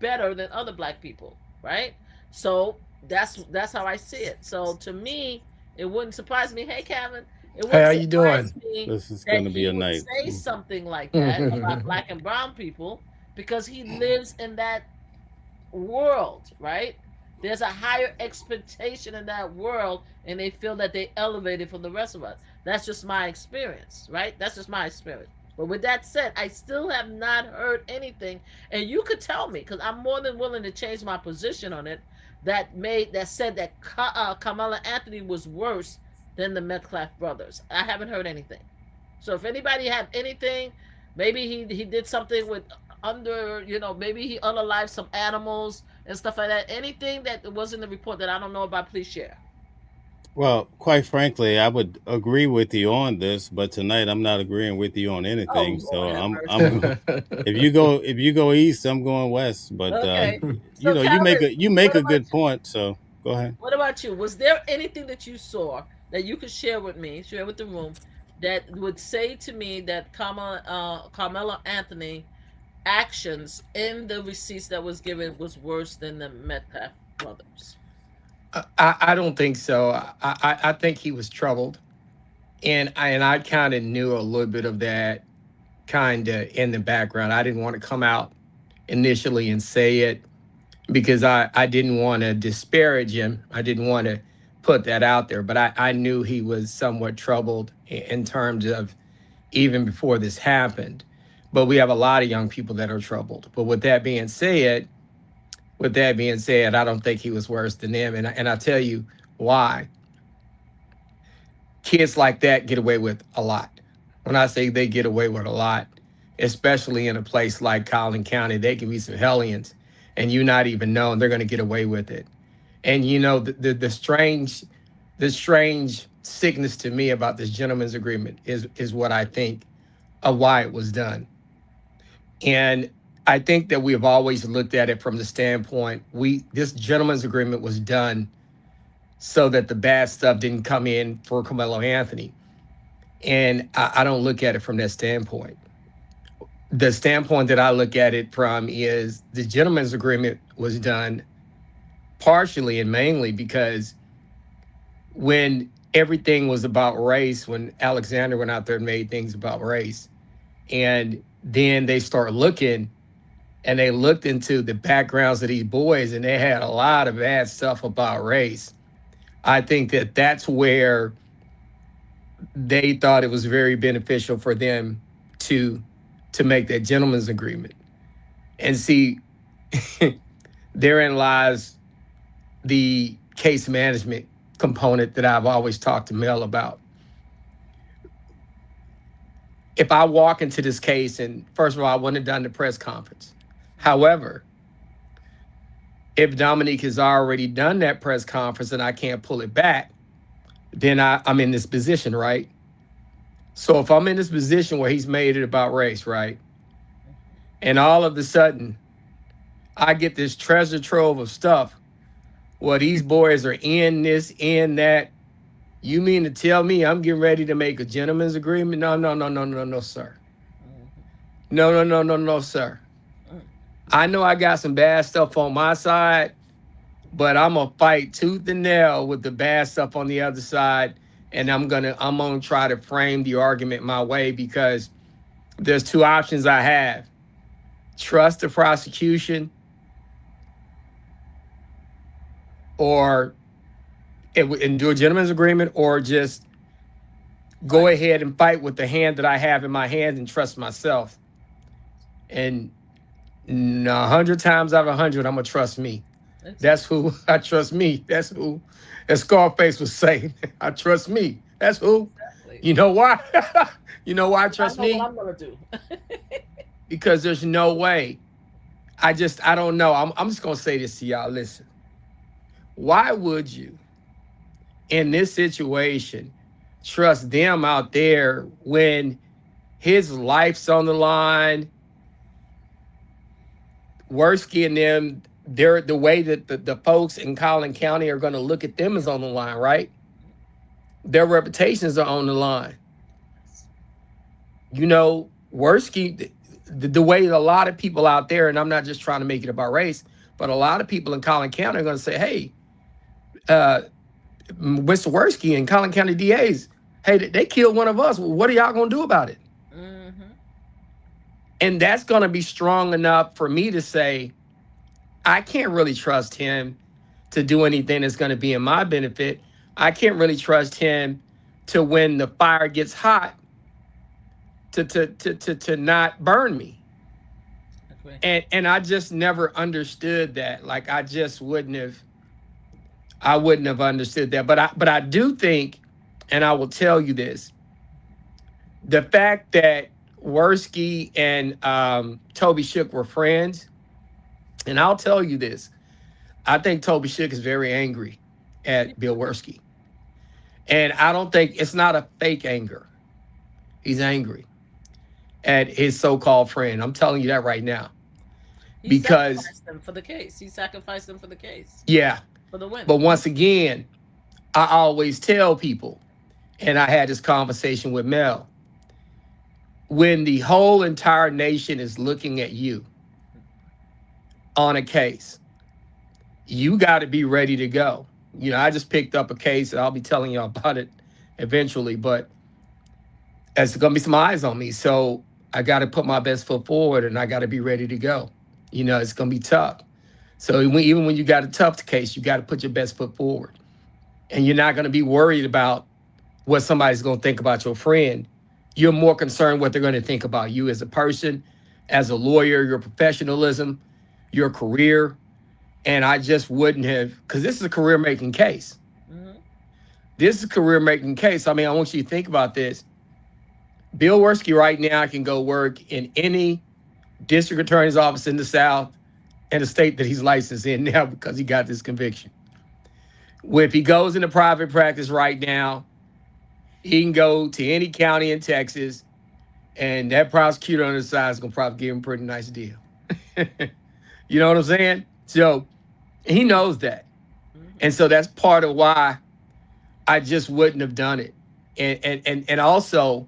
better than other black people, right? So that's how I see it. So to me, it wouldn't surprise me. Hey, Kevin, it Hey, wouldn't how you surprise doing? me This is that going to be he a would night. say something like that about black and brown people because he lives in that world, right? There's a higher expectation in that world, and they feel that they elevated from the rest of us. That's just my experience, right? That's just my experience. But with that said, I still have not heard anything, and you could tell me because I'm more than willing to change my position on it. That said that Kamala Anthony was worse than the Metcalf brothers. I haven't heard anything. So if anybody have anything, maybe he did something with maybe he unalived some animals and stuff like that. Anything that was in the report that I don't know about, please share. Well, quite frankly, I would agree with you on this, but tonight I'm not agreeing with you on Oh anything. So Lord, have I'm mercy. if you go east, I'm going west. But Okay, you so know, Calvin, you make what a about good point. So go ahead. what about you? Was there anything that you saw that you could share with me, share with the room, that would say to me that Carmelo Anthony actions in the receipts that was given was worse than the Metcalf brothers? I don't think so. I think he was troubled, and I kind of knew a little bit of that kind of in the background. I didn't want to come out initially and say it because I didn't want to disparage him. I didn't want to put that out there, but I knew he was somewhat troubled in terms of even before this happened. But we have a lot of young people that are troubled. But with that being said, I don't think he was worse than them, and I'll tell you why. kids like that get away with a lot. When I say they get away with a lot, especially in a place like Collin County, they can be some hellions and you not even know, and they're going to get away with it. And you know, the strange sickness to me about this gentleman's agreement is what I think of why it was done. And I think that we have always looked at it from the standpoint this gentleman's agreement was done so that the bad stuff didn't come in for Carmelo Anthony. And I don't look at it from that standpoint. The standpoint that I look at it from is the gentleman's agreement was done partially and mainly because when everything was about race, when Alexander went out there and made things about race, and then they start looking and they looked into the backgrounds of these boys and they had a lot of bad stuff about race. I think that that's where they thought it was very beneficial for them to make that gentleman's agreement. And see, therein lies the case management component that I've always talked to Mel about. If I walk into this case, and first of all, I wouldn't have done the press conference. However, if Dominique has already done that press conference and I can't pull it back, then I'm in this position, right? So if I'm in this position where he's made it about race, right? And all of a sudden, I get this treasure trove of stuff where these boys are in this, in that. You mean to tell me I'm getting ready to make a gentleman's agreement? No, no, no, no, no, no, sir. No, no, no, no, no, sir. I know I got some bad stuff on my side, but I'm gonna fight tooth and nail with the bad stuff on the other side. And I'm gonna try to frame the argument my way, because there's two options I have: trust the prosecution, or and do a gentleman's agreement, or just go ahead and fight with the hand that I have in my hand and trust myself. And 100 times out of 100, I'm gonna trust me. That's who I trust me. That's who, as Scarface was saying, I trust me. That's who. Exactly. You know why? You know why I trust me? What I'm gonna do. Because there's no way. I don't know. I'm just gonna say this to y'all. Listen, why would you, in this situation, trust them out there when his life's on the line? Worski and them, they're the way that the folks in Collin County are going to look at them is on the line, right? Their reputations are on the line. You know, Worski, the way a lot of people out there, and I'm not just trying to make it about race, but a lot of people in Collin County are going to say, hey, Mr. Worski and Collin County DAs, hey, they killed one of us. What are y'all going to do about it? Mm-hmm. And that's going to be strong enough for me to say, I can't really trust him to do anything that's going to be in my benefit. I can't really trust him to, when the fire gets hot, to not burn me. Okay. And I just never understood that. Like, I wouldn't have understood that. But I do think, and I will tell you this, the fact that Worski and Toby Shook were friends, and I'll tell you this, I think Toby Shook is very angry at Bill Worski. And I don't think, it's not a fake anger. He's angry at his so-called friend. I'm telling you that right now. He sacrificed them for the case. He sacrificed them for the case. Yeah. For the win. But once again, I always tell people, and I had this conversation with Mel, when the whole entire nation is looking at you on a case, you got to be ready to go. You know, I just picked up a case, and I'll be telling you about it eventually, but there's going to be some eyes on me. So I got to put my best foot forward, and I got to be ready to go. You know, it's going to be tough. So even when you got a tough case, you got to put your best foot forward. And you're not going to be worried about what somebody's going to think about your friend. You're more concerned what they're going to think about you as a person, as a lawyer, your professionalism, your career. And I just wouldn't have, because this is a career-making case. Mm-hmm. This is a career making case. I mean, I want you to think about this. Bill Werski right now can go work in any district attorney's office in the South and the state that he's licensed in now because he got this conviction. If he goes into private practice right now, he can go to any county in Texas, and that prosecutor on the side is going to probably give him a pretty nice deal. You know what I'm saying? So he knows that. And so that's part of why I just wouldn't have done it. And also,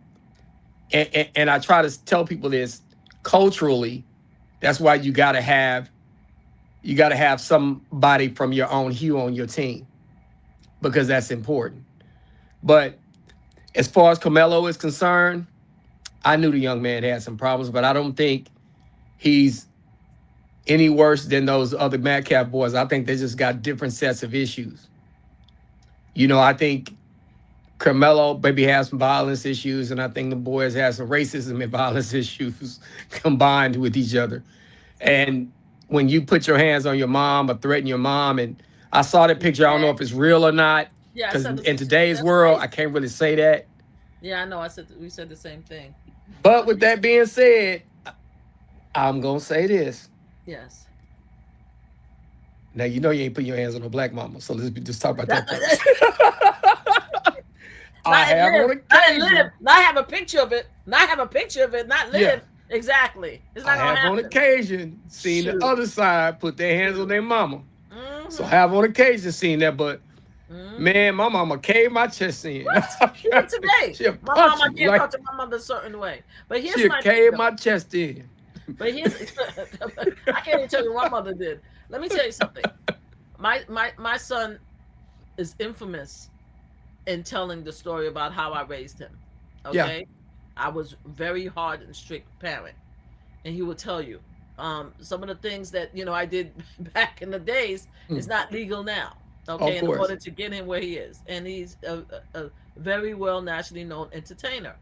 and I try to tell people this, culturally, that's why you got to have somebody from your own hue on your team, because that's important. But as far as Carmelo is concerned, I knew the young man had some problems, but I don't think he's any worse than those other Metcalf boys. I think they just got different sets of issues. You know, I think Carmelo maybe has some violence issues, and I think the boys have some racism and violence issues combined with each other. And when you put your hands on your mom or threaten your mom, and I saw that picture, I don't know if it's real or not, because in today's world, I can't really say that. Yeah, I know. We said the same thing. But with that being said, I'm going to say this. Yes. Now, you know you ain't putting your hands on a black mama, so let's just talk about that first. I have on occasion. Not have a picture of it. Not have a picture of it. Not live. Yeah. Exactly. It's not I have on occasion seen the other side put their hands on their mama. Mm-hmm. So I have on occasion seen that, but man, my mama caved my chest in. Even today, my mama can't talk to my mother a certain way. But here's my caved my chest in. But here's I can't even tell you what my mother did. Let me tell you something. My son is infamous in telling the story about how I raised him. Okay. Yeah. I was very hard and strict parent, and he will tell you some of the things that I did back in the days is not legal now. Okay, in order to get him where he is, and he's a very well nationally known entertainer.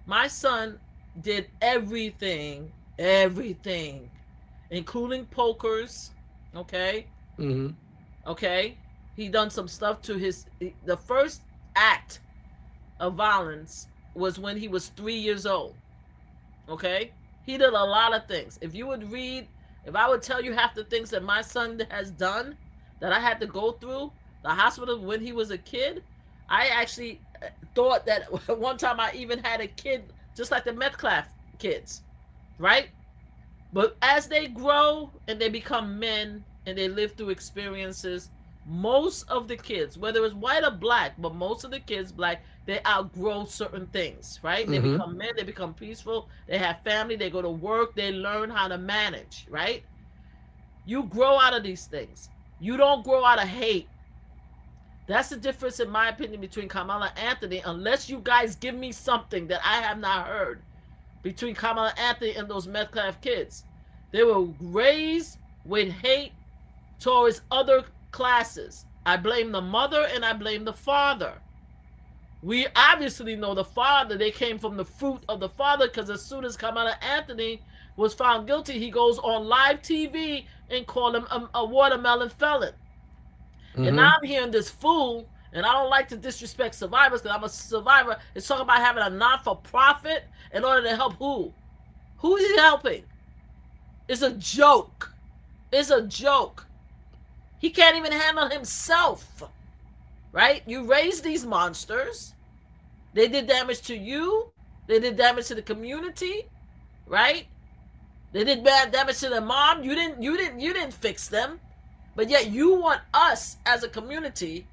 My son did everything, including pokers. Okay. Mm-hmm. Okay. He done some stuff to the first act of violence was when he was 3 years old. Okay? He did a lot of things. If I would tell you half the things that my son has done that I had to go through the hospital when he was a kid, I actually thought that one time I even had a kid just like the Metcalf kids, right? But as they grow and they become men and they live through experiences, most of the kids, whether it's white or black, but most of the kids, black, they outgrow certain things, right? They become men, they become peaceful, they have family, they go to work, they learn how to manage, right? You grow out of these things. You don't grow out of hate. That's the difference, in my opinion, between Carmelo Anthony, unless you guys give me something that I have not heard, between Carmelo Anthony and those Metcalf kids. They were raised with hate towards other classes. I blame the mother and I blame the father. We obviously know the father, they came from the fruit of the father, because as soon as Carmelo Anthony was found guilty, he goes on live TV and called him a watermelon felon. And now I'm hearing this fool, and I don't like to disrespect survivors because I'm a survivor, is talking about having a not-for-profit in order to help who? Who is he helping? It's a joke. It's a joke. He can't even handle himself, right? You raise these monsters. They did damage to you. They did damage to the community, right? They did bad damage to their mom. You didn't fix them, but yet you want us as a community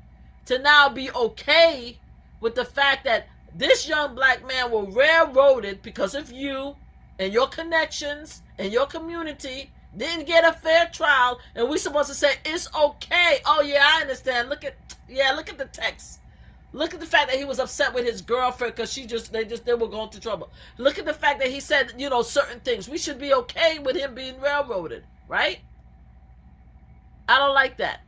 to now be okay with the fact that this young black man was railroaded because of you and your connections and your community. Didn't get a fair trial, and we're supposed to say it's okay. Oh yeah, I understand. Look at the text. Look at the fact that he was upset with his girlfriend because they were going through trouble. Look at the fact that he said certain things. We should be okay with him being railroaded, right? I don't like that.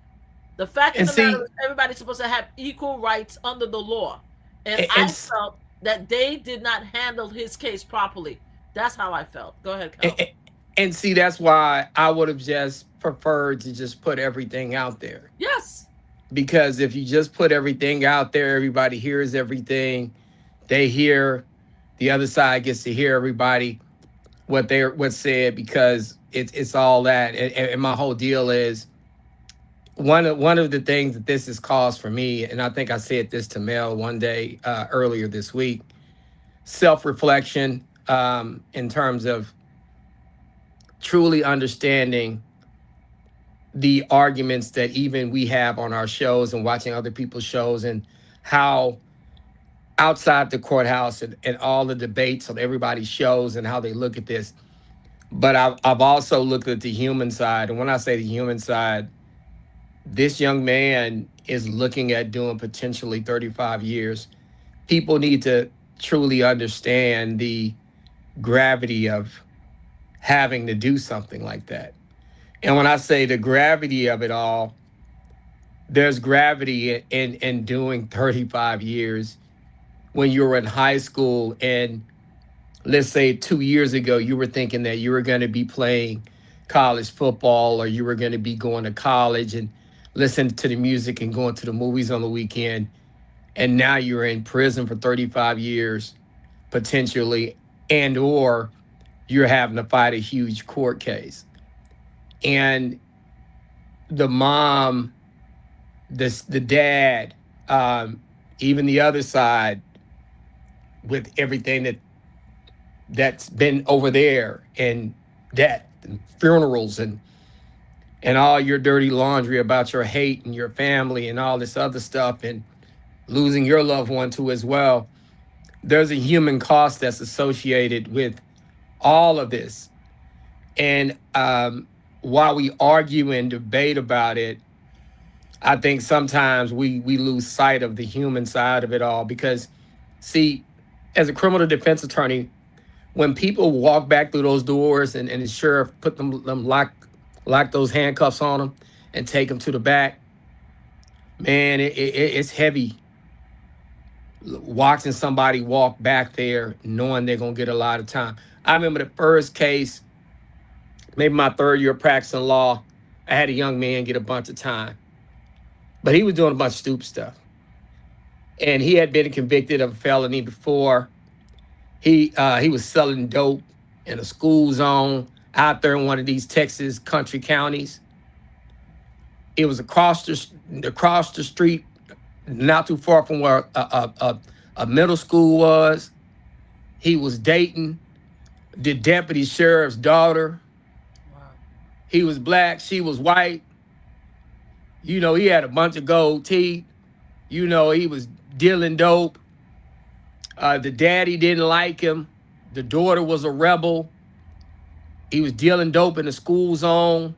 The fact of the matter is everybody's supposed to have equal rights under the law, and I felt that they did not handle his case properly. That's how I felt. Go ahead, Cal. And see, that's why I would have just preferred to just put everything out there. Yes. because if you just put everything out there, everybody hears everything. They hear, the other side gets to hear everybody what's said, because it's all that. And my whole deal is, one of the things that this has caused for me, and I think I said this to Mel one day earlier this week: self-reflection, in terms of truly understanding the arguments that even we have on our shows and watching other people's shows, and how outside the courthouse and all the debates on everybody's shows and how they look at this. But I've also looked at the human side. And when I say the human side, this young man is looking at doing potentially 35 years. People need to truly understand the gravity of having to do something like that. And when I say the gravity of it all, there's gravity in doing 35 years when you were in high school, and let's say 2 years ago, you were thinking that you were going to be playing college football, or you were going to be going to college and listening to the music and going to the movies on the weekend. And now you're in prison for 35 years, potentially, and or you're having to fight a huge court case. And the mom, the dad, even the other side, with everything that's been over there, and death and funerals and all your dirty laundry about your hate and your family and all this other stuff, and losing your loved one too as well. There's a human cost that's associated with all of this. And while we argue and debate about it, I think sometimes we lose sight of the human side of it all. Because, see, as a criminal defense attorney, when people walk back through those doors and the sheriff put them lock those handcuffs on them and take them to the back, man, it's heavy watching somebody walk back there knowing they're going to get a lot of time. I remember the first case, maybe my third year practicing law, I had a young man get a bunch of time. But he was doing a bunch of stupid stuff. And he had been convicted of a felony before. He was selling dope in a school zone out there in one of these Texas country counties. It was across the street, not too far from where a middle school was. He was dating the deputy sheriff's daughter. Wow. He was black, she was white. You know, he had a bunch of gold teeth. You know, he was dealing dope. The daddy didn't like him. The daughter was a rebel. He was dealing dope in the school zone.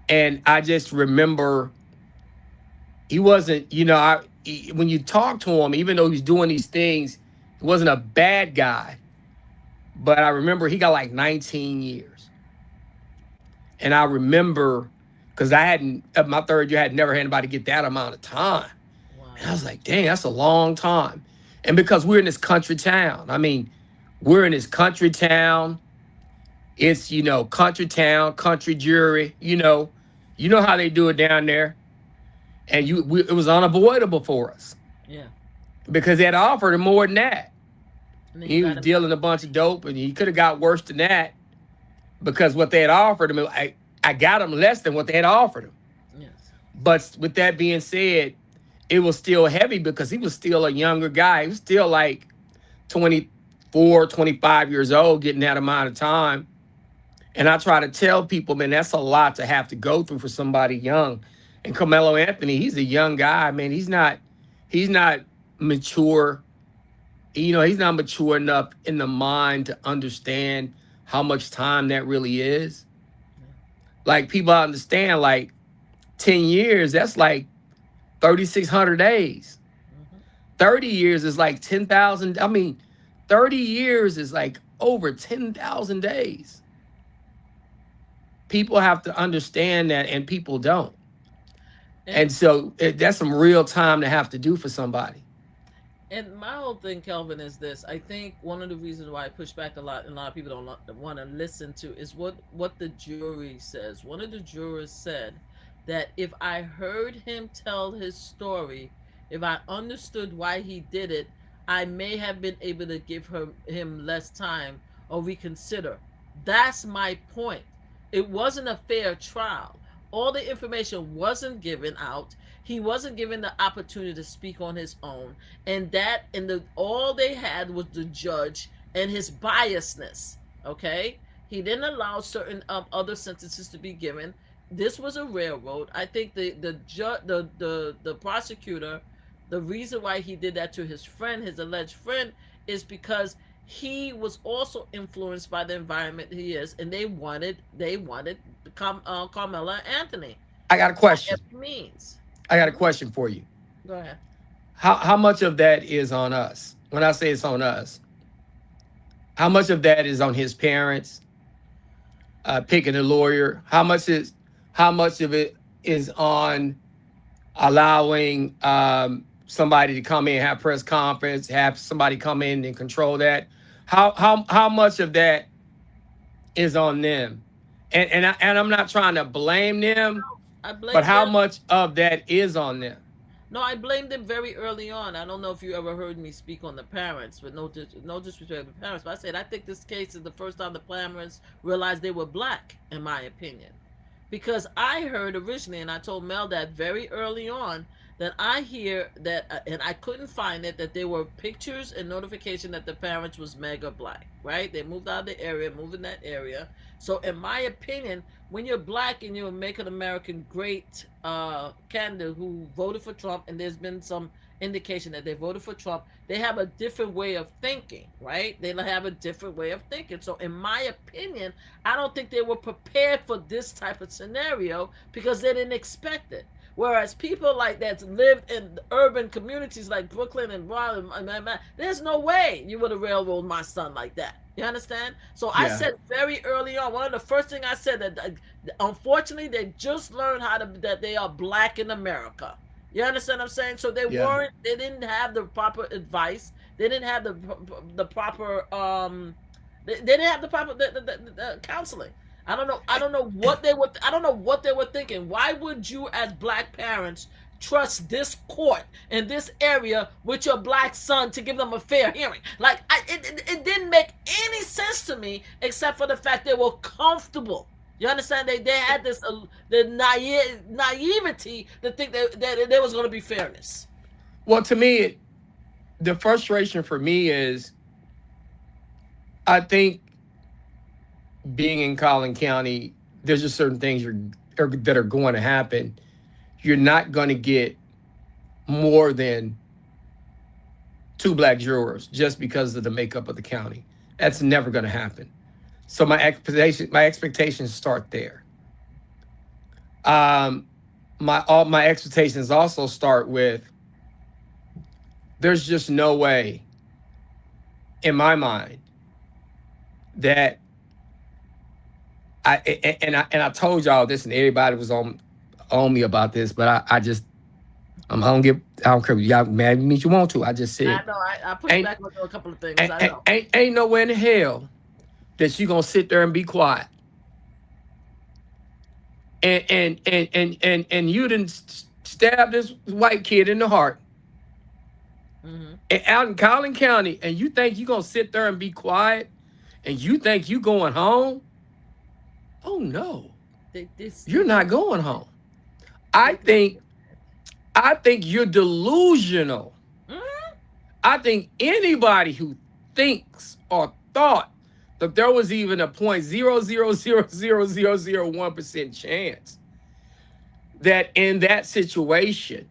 And I just remember he wasn't, when you talk to him, even though he was doing these things, he wasn't a bad guy. But I remember he got like 19 years. And I remember, because at my third year, I had never had anybody get that amount of time. Wow. And I was like, dang, that's a long time. And because we're in this country town, we're in this country town. It's, country town, country jury, you know how they do it down there. And it was unavoidable for us. Yeah. Because they had offered him more than that. He was got dealing a bunch of dope, and he could have got worse than that, because what they had offered him, I got him less than what they had offered him. Yes. But with that being said, it was still heavy because he was still a younger guy. He was still like 24, 25 years old, getting that amount of time. And I try to tell people, man, that's a lot to have to go through for somebody young. And Carmelo Anthony, he's a young guy, man. He's not mature. He's not mature enough in the mind to understand how much time that really is. Like, people understand, like, 10 years, that's like 3,600 days. 30 years is like 10,000. 30 years is like over 10,000 days. People have to understand that, and people don't. And so that's some real time to have to do for somebody. And my whole thing, Kelvin, is this. I think one of the reasons why I push back a lot, and a lot of people don't want to listen to, is what the jury says. One of the jurors said that if I heard him tell his story, if I understood why he did it, I may have been able to give him less time or reconsider. That's my point. It wasn't a fair trial. All the information wasn't given out. He wasn't given the opportunity to speak on his own, and the all they had was the judge and his biasness. Okay, he didn't allow certain other sentences to be given. This was a railroad. I think the prosecutor, the reason why he did that to his friend, his alleged friend, is because he was also influenced by the environment he is, and they wanted Carmela Anthony I got a by question. every means. I got a Mhm. question for you. Go ahead. How much of that is on us? When I say it's on us, how much of that is on his parents picking a lawyer? How much of it is on allowing somebody to come in, have press conference, have somebody come in and control that? How much of that is on them? And I'm not trying to blame them, I but blame how them. much of that is on them? No, I blamed them very early on. I don't know if you ever heard me speak on the parents, but no disrespect to the parents. But I said I think this case is the first time the parents realized they were black, in my opinion, because I heard originally, and I told Mel that very early on, that I hear that, and I couldn't find it, that there were pictures and notification that the parents was mega black. Right? They moved out of the area, moved in that area. So, in my opinion, when you're black and you're a Make American Great candidate who voted for Trump, and there's been some indication that they voted for Trump, they have a different way of thinking, right? They have a different way of thinking. So, in my opinion, I don't think they were prepared for this type of scenario because they didn't expect it. Whereas people like that live in urban communities like Brooklyn and Raleigh, there's no way you would have railroaded my son like that. You understand? So I Yeah, said very early on, one of the first thing I said that unfortunately they just learned how to that they are black in America. You understand what I'm saying? So yeah. they didn't have the proper advice. They didn't have the proper they didn't have the proper the counseling. I don't know what they were thinking. Why would you as black parents trust this court in this area with your black son to give them a fair hearing? Like it didn't make any sense to me except for the fact they were comfortable. You understand? They had this the naivety to think that there was going to be fairness. Well, to me, the frustration for me is I think being in Collin County, there's just certain things that are going to happen. You're not going to get more than two black jurors just because of the makeup of the county. That's never going to happen. So my expectations start there. Um, all my expectations also start with there's just no way in my mind that I told y'all this and everybody was on me about this, but I don't care if y'all mad at me if you want to. I just I said know I pushed ain't back on a couple of things. I know. ain't nowhere in the hell that you gonna sit there and be quiet and you didn't stab this white kid in the heart Hmm. and out in Collin County, and you think you gonna sit there and be quiet, and you think you going home? Oh no, This you're not going home. I think I think you're delusional. Mhm. I think anybody who thinks or thought that there was even a 0.0000001% chance that in that situation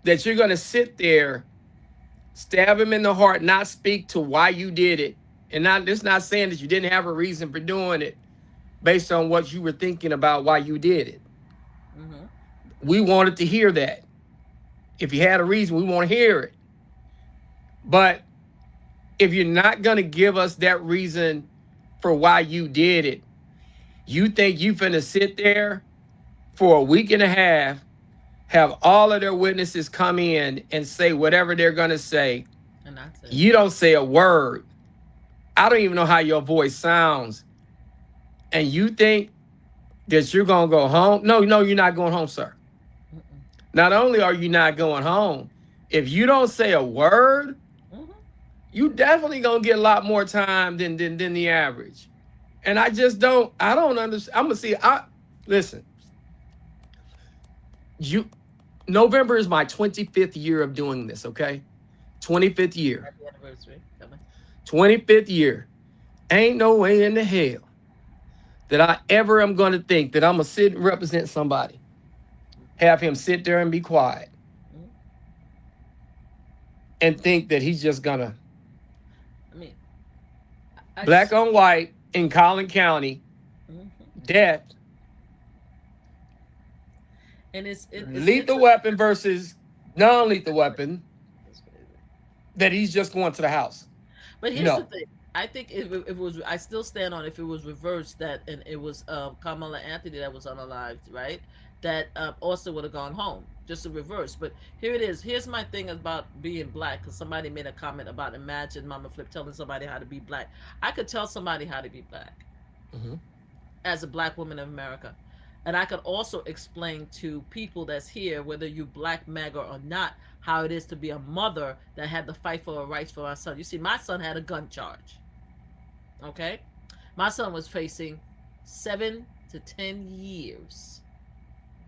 that you're going to sit there, stab him in the heart, not speak to why you did it, and not saying that you didn't have a reason for doing it based on what you were thinking about why you did it. Mhm. We wanted to hear that. If you had a reason, we want to hear it. But if you're not going to give us that reason for why you did it, you think you finna sit there for a week and a half, have all of their witnesses come in and say whatever they're going to say. And that's it. You don't say a word. I don't even know how your voice sounds. And you think that you're going to go home. No, no, you're not going home, sir. Mm-mm. Not only are you not going home, if you don't say a word, Mhm. you definitely going to get a lot more time than the average. And I don't understand. I'm going to see, listen, you, November is my 25th year of doing this, okay? 25th year. Happy anniversary. Come on. 25th year. Ain't no way in the hell that I ever am going to think that I'm going to sit and represent somebody, have him sit there and be quiet, Mhm. and think that he's just going to, I mean, I black just. on white in Collin County, Mhm. death, And it's lethal interesting. weapon versus non lethal weapon, That's crazy. that he's just going to the house. But here's the No. thing. I think if it was, I still stand on if it was reversed that, and it was Kamala Anthony that was unalived, right? That Austin would have gone home, just a reverse. But here it is. Here's my thing about being black, because somebody made a comment about imagine Mama Flip telling somebody how to be black. I could tell somebody how to be black Hmm. as a black woman of America. And I could also explain to people that's here, whether you black MAGA or not, how it is to be a mother that had to fight for her rights for our son. You see, my son had a gun charge. Okay? My son was facing 7 to 10 years.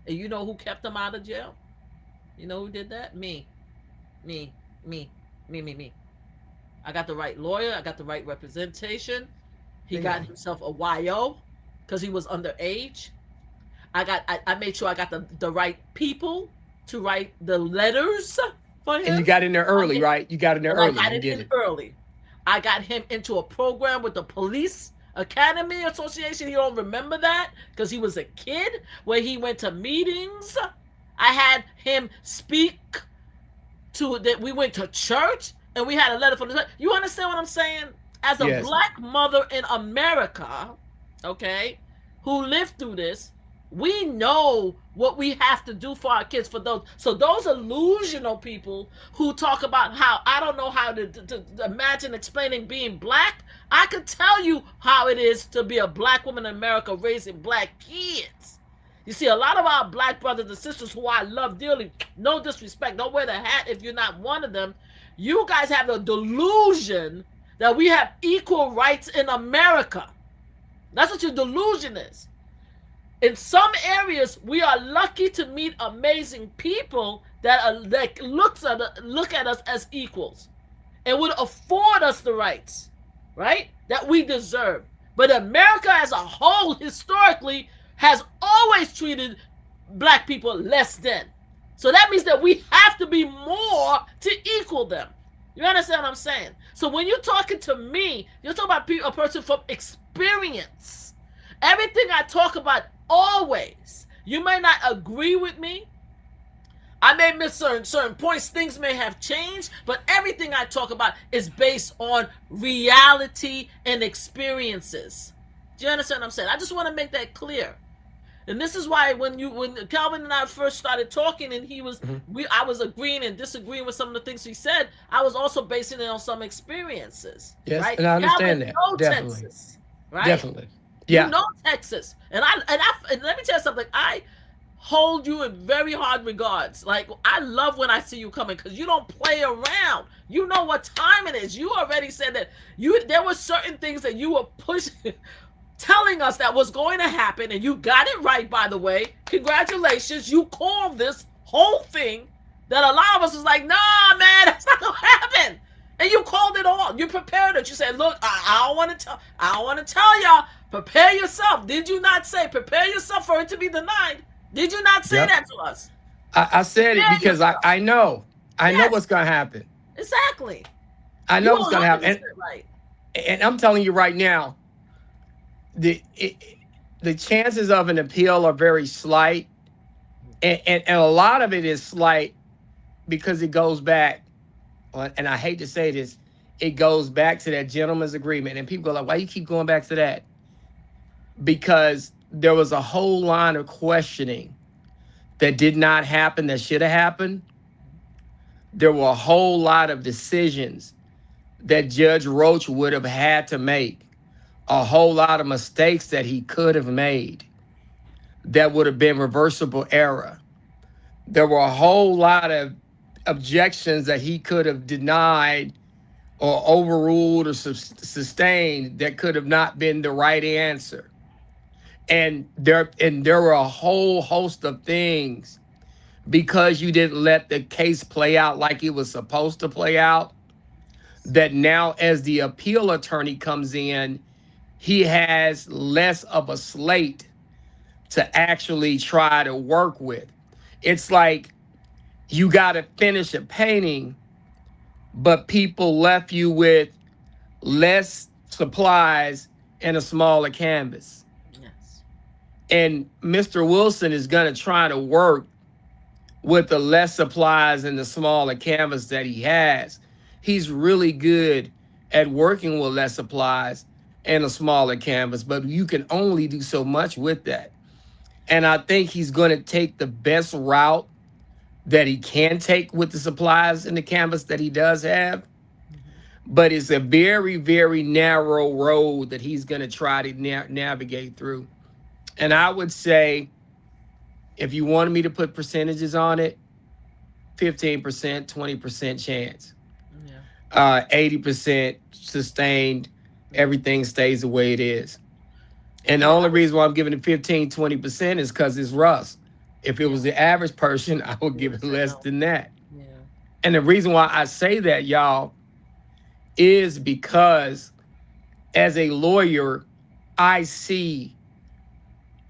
And you know who kept him out of jail? You know who did that? Me. Me. Me. Me. I got the right lawyer. I got the right representation. He got Bingo. himself a YO because he was underage. I made sure I got the right people to write the letters for And you him. got in there I early, made, right? You got in there and I early got and it did in it. early. I got him into a program with the Police Academy Association. You don't remember that because he was a kid where he went to meetings. I had him speak to that. We went to church and we had a letter from the church. You understand what I'm saying? As a Yes. black mother in America, okay, who lived through this, we know what we have to do for our kids. For those, so those illusional people who talk about how I don't know how to imagine explaining being black, I could tell you how it is to be a black woman in America raising black kids. You see, a lot of our black brothers and sisters who I love dearly, no disrespect, don't wear the hat if you're not one of them. You guys have the delusion that we have equal rights in America. That's what your delusion is. In some areas, we are lucky to meet amazing people that look at us as equals and would afford us the rights, right, that we deserve. But America as a whole, historically, has always treated black people less than. So that means that we have to be more to equal them. You understand what I'm saying? So when you're talking to me, you're talking about a person from experience. Everything I talk about always, you may not agree with me. I may miss certain points. Things may have changed, but everything I talk about is based on reality and experiences. Do you understand what I'm saying? I just want to make that clear. And this is why when Calvin and I first started talking, and Mhm. I was agreeing and disagreeing with some of the things he said, I was also basing it on some experiences, Yes. right? And I Calvin, understand that. know Definitely. Texas, right? Definitely. You Yeah. know Texas, and let me tell you something. I hold you in very hard regards. Like I love when I see you coming because you don't play around. You know what time it is. You already said that there were certain things that you were pushing, telling us that was going to happen, and you got it right. By the way, congratulations. You called this whole thing that a lot of us was like, nah, man, that's not gonna happen. And you called it all. You prepared it. You said, "Look, I don't want to tell. I don't want to tell y'all. Prepare yourself." Did you not say, "Prepare yourself for it to be denied"? Did you not say Yep. that to us? I said it Prepare because I, yourself. I know. I know Yes, what's going to happen. exactly. I You know are what's one going to hundred happen. percent right. And I'm telling you right now, the the chances of an appeal are very slight. And a lot of it is slight because it goes back, and I hate to say this, it goes back to that gentleman's agreement. And people go like, why you keep going back to that? Because there was a whole line of questioning that did not happen that should have happened. There were a whole lot of decisions that Judge Roach would have had to make, a whole lot of mistakes that he could have made. that would have been reversible error. There were a whole lot of objections that he could have denied or overruled or sustained that could have not been the right answer. And there were a whole host of things because you didn't let the case play out like it was supposed to play out, that now as the appeal attorney comes in, he has less of a slate to actually try to work with. It's like you got to finish a painting, but people left you with less supplies and a smaller canvas. Yes. And Mr. Wilson is going to try to work with the less supplies and the smaller canvas that he has. He's really good at working with less supplies and a smaller canvas, but you can only do so much with that. And I think he's going to take the best route that he can take with the supplies and the canvas that he does have. But it's a very, very narrow road that he's going to try to navigate through. And I would say, if you wanted me to put percentages on it, 15%, 20% chance. Yeah. 80% sustained, everything stays the way it is. And the Yeah, only reason why I'm giving it 15, 20% is because it's Russ. If it was the average person, I would give it less than that. Yeah. And the reason why I say that, y'all, is because as a lawyer, I see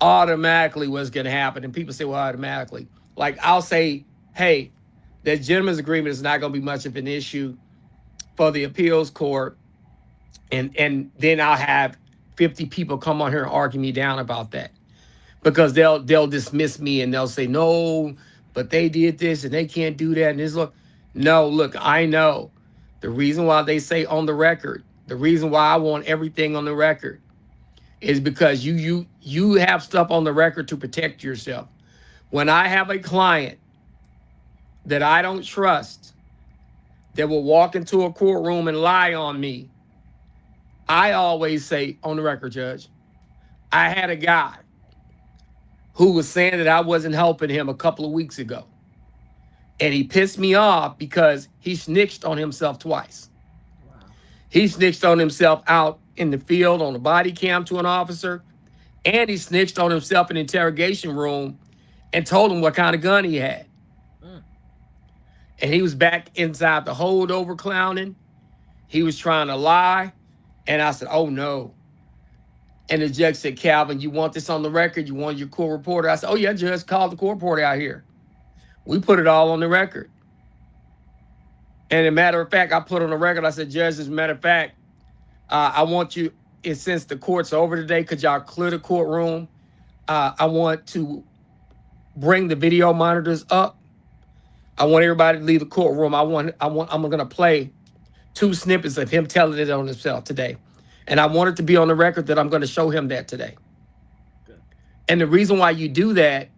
automatically what's going to happen. And people say, well, automatically. Like, I'll say, hey, that gentleman's agreement is not going to be much of an issue for the appeals court. And then I'll have 50 people come on here and argue me down about that. Because they'll dismiss me and they'll say, no, but they did this and they can't do that. And this look, no, look, I know. The reason why they say on the record, the reason why I want everything on the record is because you have stuff on the record to protect yourself. When I have a client that I don't trust that will walk into a courtroom and lie on me, I always say, on the record, Judge, I had a guy who was saying that I wasn't helping him a couple of weeks ago. And he pissed me off because he snitched on himself twice. Wow. He snitched on himself out in the field on a body cam to an officer. And he snitched on himself in the interrogation room and told him what kind of gun he had. Mm. And he was back inside the holdover clowning. He was trying to lie. And I said, oh, no. And the judge said, Calvin, you want this on the record? You want your court reporter? I said, oh, yeah, Judge, call the court reporter out here. We put it all on the record. And as a matter of fact, I put on the record, I said, Judge, as a matter of fact, I want you, since the court's over today, could y'all clear the courtroom? I want to bring the video monitors up. I want everybody to leave the courtroom. I'm going to play 2 snippets of him telling it on himself today. And I want it to be on the record that I'm going to show him that today. Good. And the reason why you do that,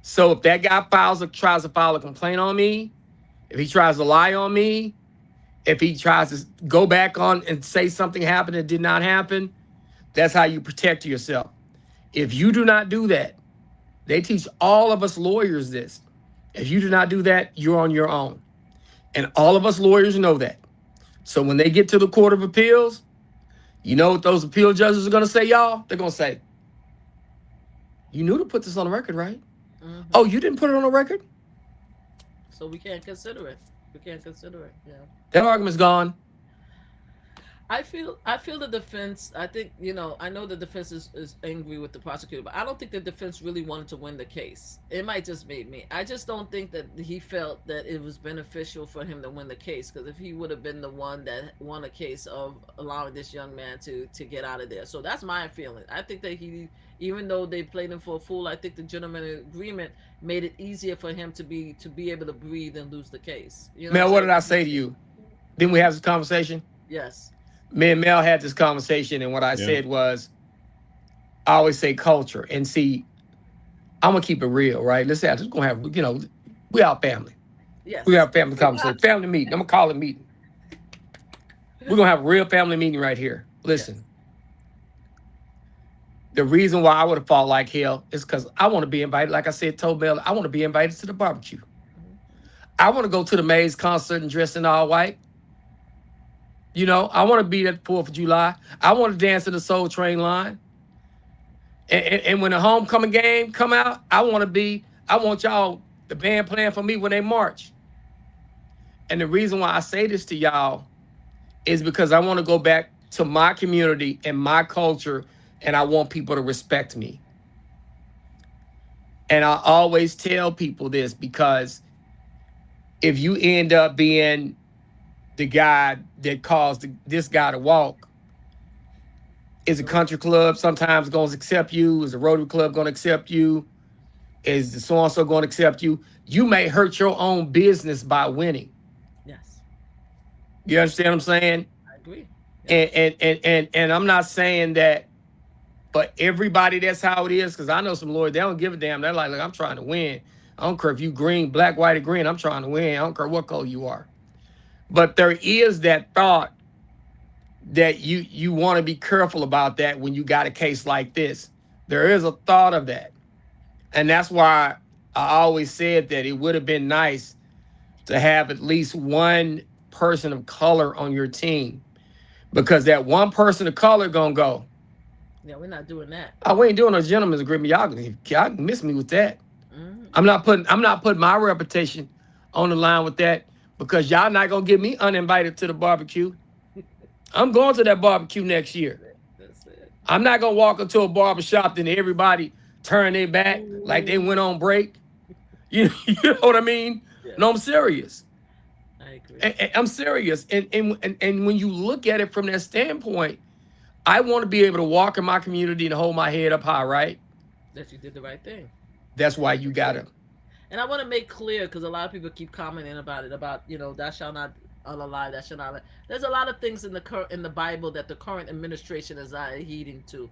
so if that guy tries to file a complaint on me, if he tries to lie on me, if he tries to go back on and say something happened that did not happen, that's how you protect yourself. If you do not do that, they teach all of us lawyers this. If you do not do that, you're on your own. And all of us lawyers know that. So when they get to the Court of Appeals, you know what those appeal judges are going to say, y'all? They're going to say, you knew to put this on the record, right? Mm-hmm. Oh, you didn't put it on the record? So we can't consider it. We can't consider it. Yeah. That argument's gone. I feel the defense. I think, I know the defense is angry with the prosecutor, but I don't think the defense really wanted to win the case. It might just be me. I just don't think that he felt that it was beneficial for him to win the case, because if he would have been the one that won a case of allowing this young man to get out of there. So that's my feeling. I think that even though they played him for a fool, I think the gentleman agreement made it easier for him to be able to breathe and lose the case. Mel, what did I say to you? Didn't we have this conversation? Yes. Me and Mel had this conversation, and what I said was, I always say culture. And see, I'm going to keep it real, right? Let's say I'm just going to have, we our family. Yes. We have family conversation, family meeting. I'm going to call it meeting. We're going to have a real family meeting right here. Listen, The reason why I would have fought like hell is because I want to be invited. Like I said, told Mel, I want to be invited to the barbecue. Mhm. I want to go to the Maze concert and dress in all white. You know, I want to be at 4th of July. I want to dance in the Soul Train line. And when the homecoming game come out, I want y'all, the band playing for me when they march. And the reason why I say this to y'all is because I want to go back to my community and my culture, and I want people to respect me. And I always tell people this because if you end up being the guy that caused this guy to walk, is a country club sometimes going to accept you? Is a Rotary Club going to accept you? Is the so-and-so going to accept you? You may hurt your own business by winning. Yes, You understand what I'm saying? I agree. And Yes. and I'm not saying that for everybody that's how it is, because I know some lawyers, they don't give a damn. They're like, look, I'm trying to win. I don't care if you green, black, white, or green. I'm trying to win. I don't care what color you are. But there is that thought that you want to be careful about that when you got a case like this. There is a thought of that. And that's why I always said that it would have been nice to have at least one person of color on your team, because that one person of color gonna go, Yeah, we're not doing that. oh, we ain't doing no gentleman's agreement. Y'all can miss me with that. Hmm. I'm not putting my reputation on the line with that, because y'all not gonna get me uninvited to the barbecue. I'm going to that barbecue next year. That's it. I'm not gonna walk into a barber shop and everybody turn their back like they went on break. You know what I mean? Yeah, No, I'm serious. I agree. I'm serious. And when you look at it from that standpoint, I want to be able to walk in my community and hold my head up high, right? That you did the right thing. That's why you gotta. And I want to make clear, because a lot of people keep commenting about it, about, thou shalt not lie, that shall not lie. There's a lot of things in the Bible that the current administration is not heeding to.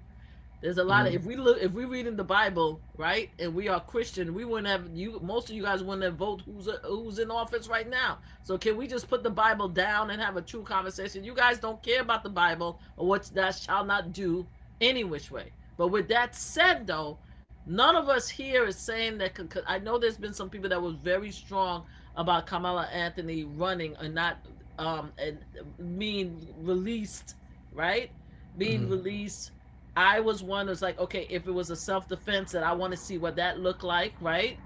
There's a lot of, Mhm. if we read in the Bible, right, and we are Christian, we wouldn't have, most of you guys wouldn't have vote who's in office right now. So can we just put the Bible down and have a true conversation? You guys don't care about the Bible or what thou shall not do any which way. But with that said, though, none of us here is saying that. I know there's been some people that was very strong about Kamala Anthony running and not and being released, right? Being Mhm. released. I was one that's like, okay, if it was a self-defense, that I want to see what that looked like, right?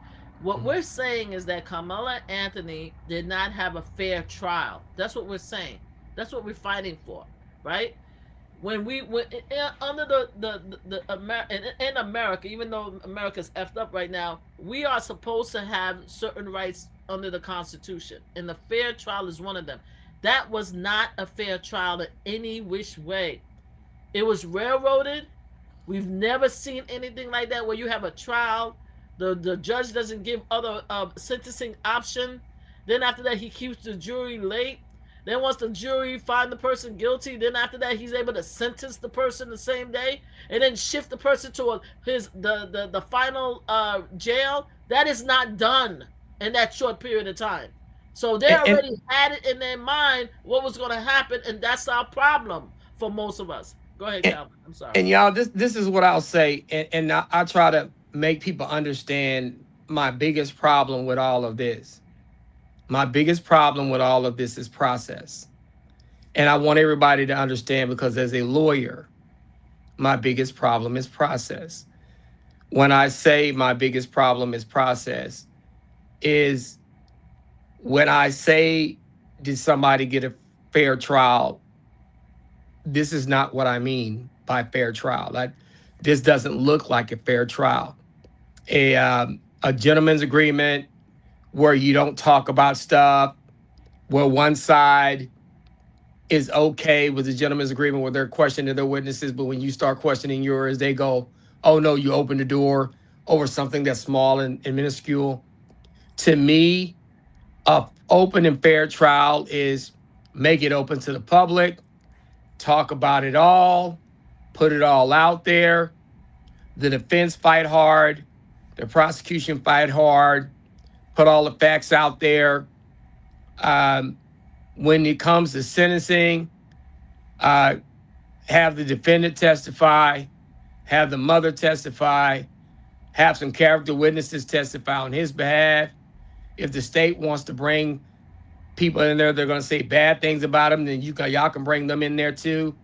What Mhm. we're saying is that Kamala Anthony did not have a fair trial. That's what we're saying. That's what we're fighting for, right? When under in America, even though America's effed up right now, we are supposed to have certain rights under the Constitution, and the fair trial is one of them. That was not a fair trial in any which way. It was railroaded. We've never seen anything like that where you have a trial, the judge doesn't give other sentencing option. Then after that, he keeps the jury late. Then once the jury find the person guilty, then after that he's able to sentence the person the same day, and then shift the person to the final jail. That is not done in that short period of time. So they And already had it in their mind what was going to happen, and that's our problem for most of us. Go ahead, and, Calvin. I'm sorry. and y'all, this is what I'll say, and I try to make people understand my biggest problem with all of this. My biggest problem with all of this is process. And I want everybody to understand, because as a lawyer, my biggest problem is process. When I say my biggest problem is process, is when I say, did somebody get a fair trial? This is not what I mean by fair trial. This doesn't look like a fair trial. A gentleman's agreement where you don't talk about stuff, where one side is okay with the gentleman's agreement where they're questioning their witnesses, but when you start questioning yours, they go, oh no, you opened the door over something that's small and minuscule. To me, a open and fair trial is make it open to the public, talk about it all, put it all out there. The defense fight hard, the prosecution fight hard, put all the facts out there. Um, when it comes to sentencing, have the defendant testify, have the mother testify, have some character witnesses testify on his behalf. If the state wants to bring people in there, they're going to say bad things about him, then y'all can bring them in there too.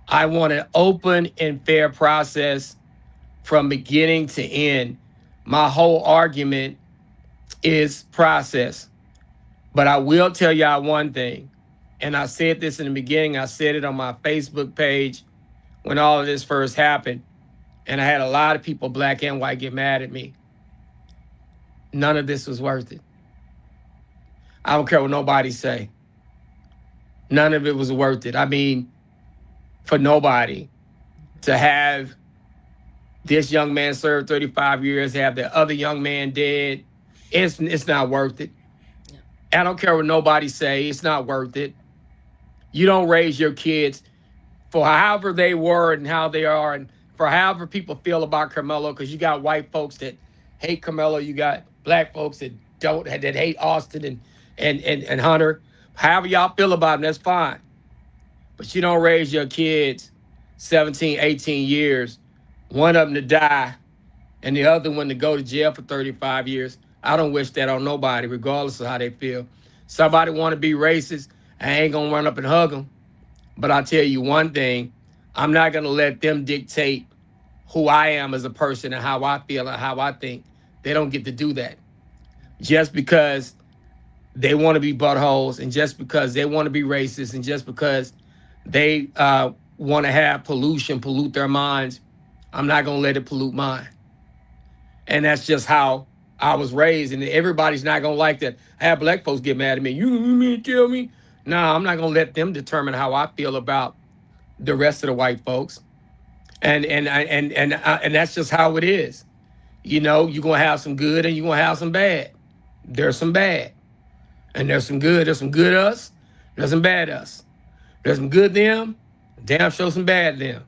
I want an open and fair process from beginning to end. My whole argument is process. But I will tell y'all one thing, and I said this in the beginning, I said it on my Facebook page when all of this first happened, and I had a lot of people, black and white, get mad at me. None of this was worth it. I don't care what nobody say. None of it was worth it. I mean, for nobody to have this young man serve 35 years, have the other young man dead, it's not worth it. I don't care what nobody say. It's not worth it. You don't raise your kids for however they were and how they are, and for however people feel about Carmelo. Because you got white folks that hate Carmelo, you got black folks that hate Austin and Hunter. However y'all feel about them, that's fine. But you don't raise your kids 17, 18 years, one of them to die, and the other one to go to jail for 35 years. I don't wish that on nobody, regardless of how they feel. Somebody want to be racist, I ain't going to run up and hug them. But I'll tell you one thing, I'm not going to let them dictate who I am as a person and how I feel and how I think. They don't get to do that. Just because they want to be buttholes, and just because they want to be racist, and just because they want to have pollution pollute their minds, I'm not going to let it pollute mine. And that's just how I was raised, and everybody's not going to like that. I have black folks get mad at me. You mean to tell me? No, I'm not going to let them determine how I feel about the rest of the white folks. And that's just how it is. You know, you're going to have some good and you're going to have some bad. There's some bad. And there's some good. There's some good us. There's some bad us. There's some good them. Damn sure some bad them.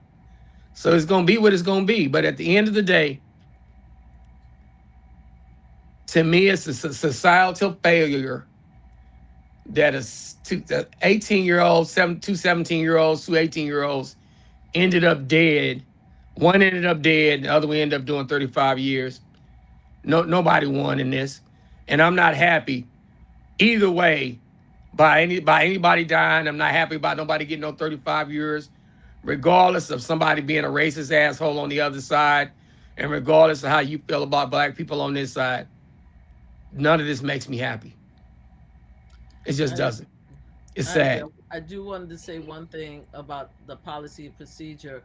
So it's going to be what it's going to be. But at the end of the day, to me, it's a societal failure that is 18-year-olds, two 17-year-olds, two 18-year-olds ended up dead. One ended up dead, the other one ended up doing 35 years. Nobody won in this. And I'm not happy either way by anybody dying. I'm not happy about nobody getting no 35 years, regardless of somebody being a racist asshole on the other side, and regardless of how you feel about black people on this side. None of this makes me happy. It just doesn't. It's sad. I do want to say one thing about the policy and procedure.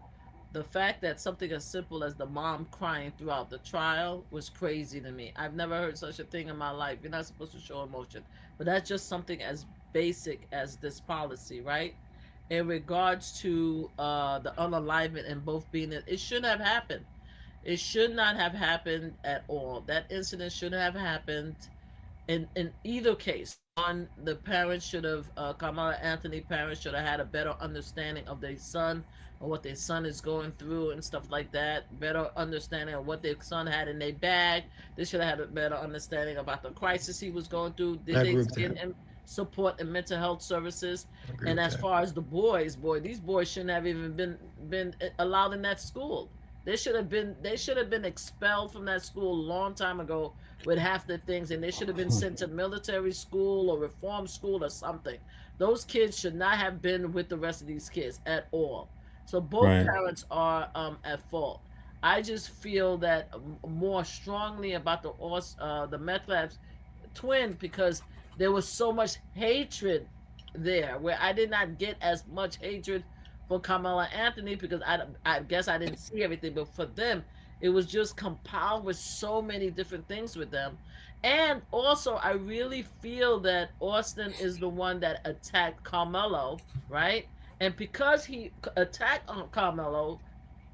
The fact that something as simple as the mom crying throughout the trial was crazy to me. I've never heard such a thing in my life. You're not supposed to show emotion. But that's just something as basic as this policy, right? In regards to the unalignment and both being it shouldn't have happened. It should not have happened at all. That incident shouldn't have happened in either case. One, the parents should have, Kamala Anthony parents should have had a better understanding of their son or what their son is going through and stuff like that. Better understanding of what their son had in their bag. They should have had a better understanding about the crisis he was going through. Did they get him support and mental health services? And as far as the boys, these boys shouldn't have even been allowed in that school. They should have been expelled from that school a long time ago with half the things, and they should have been sent to military school or reform school or something. Those kids should not have been with the rest of these kids at all. So both parents are at fault. I just feel that more strongly about the meth labs twin, because there was so much hatred there, where I did not get as much hatred for Kamala Anthony, because I guess I didn't see everything, but for them, it was just compiled with so many different things with them. And also, I really feel that Austin is the one that attacked Carmelo, right? And because he attacked Carmelo,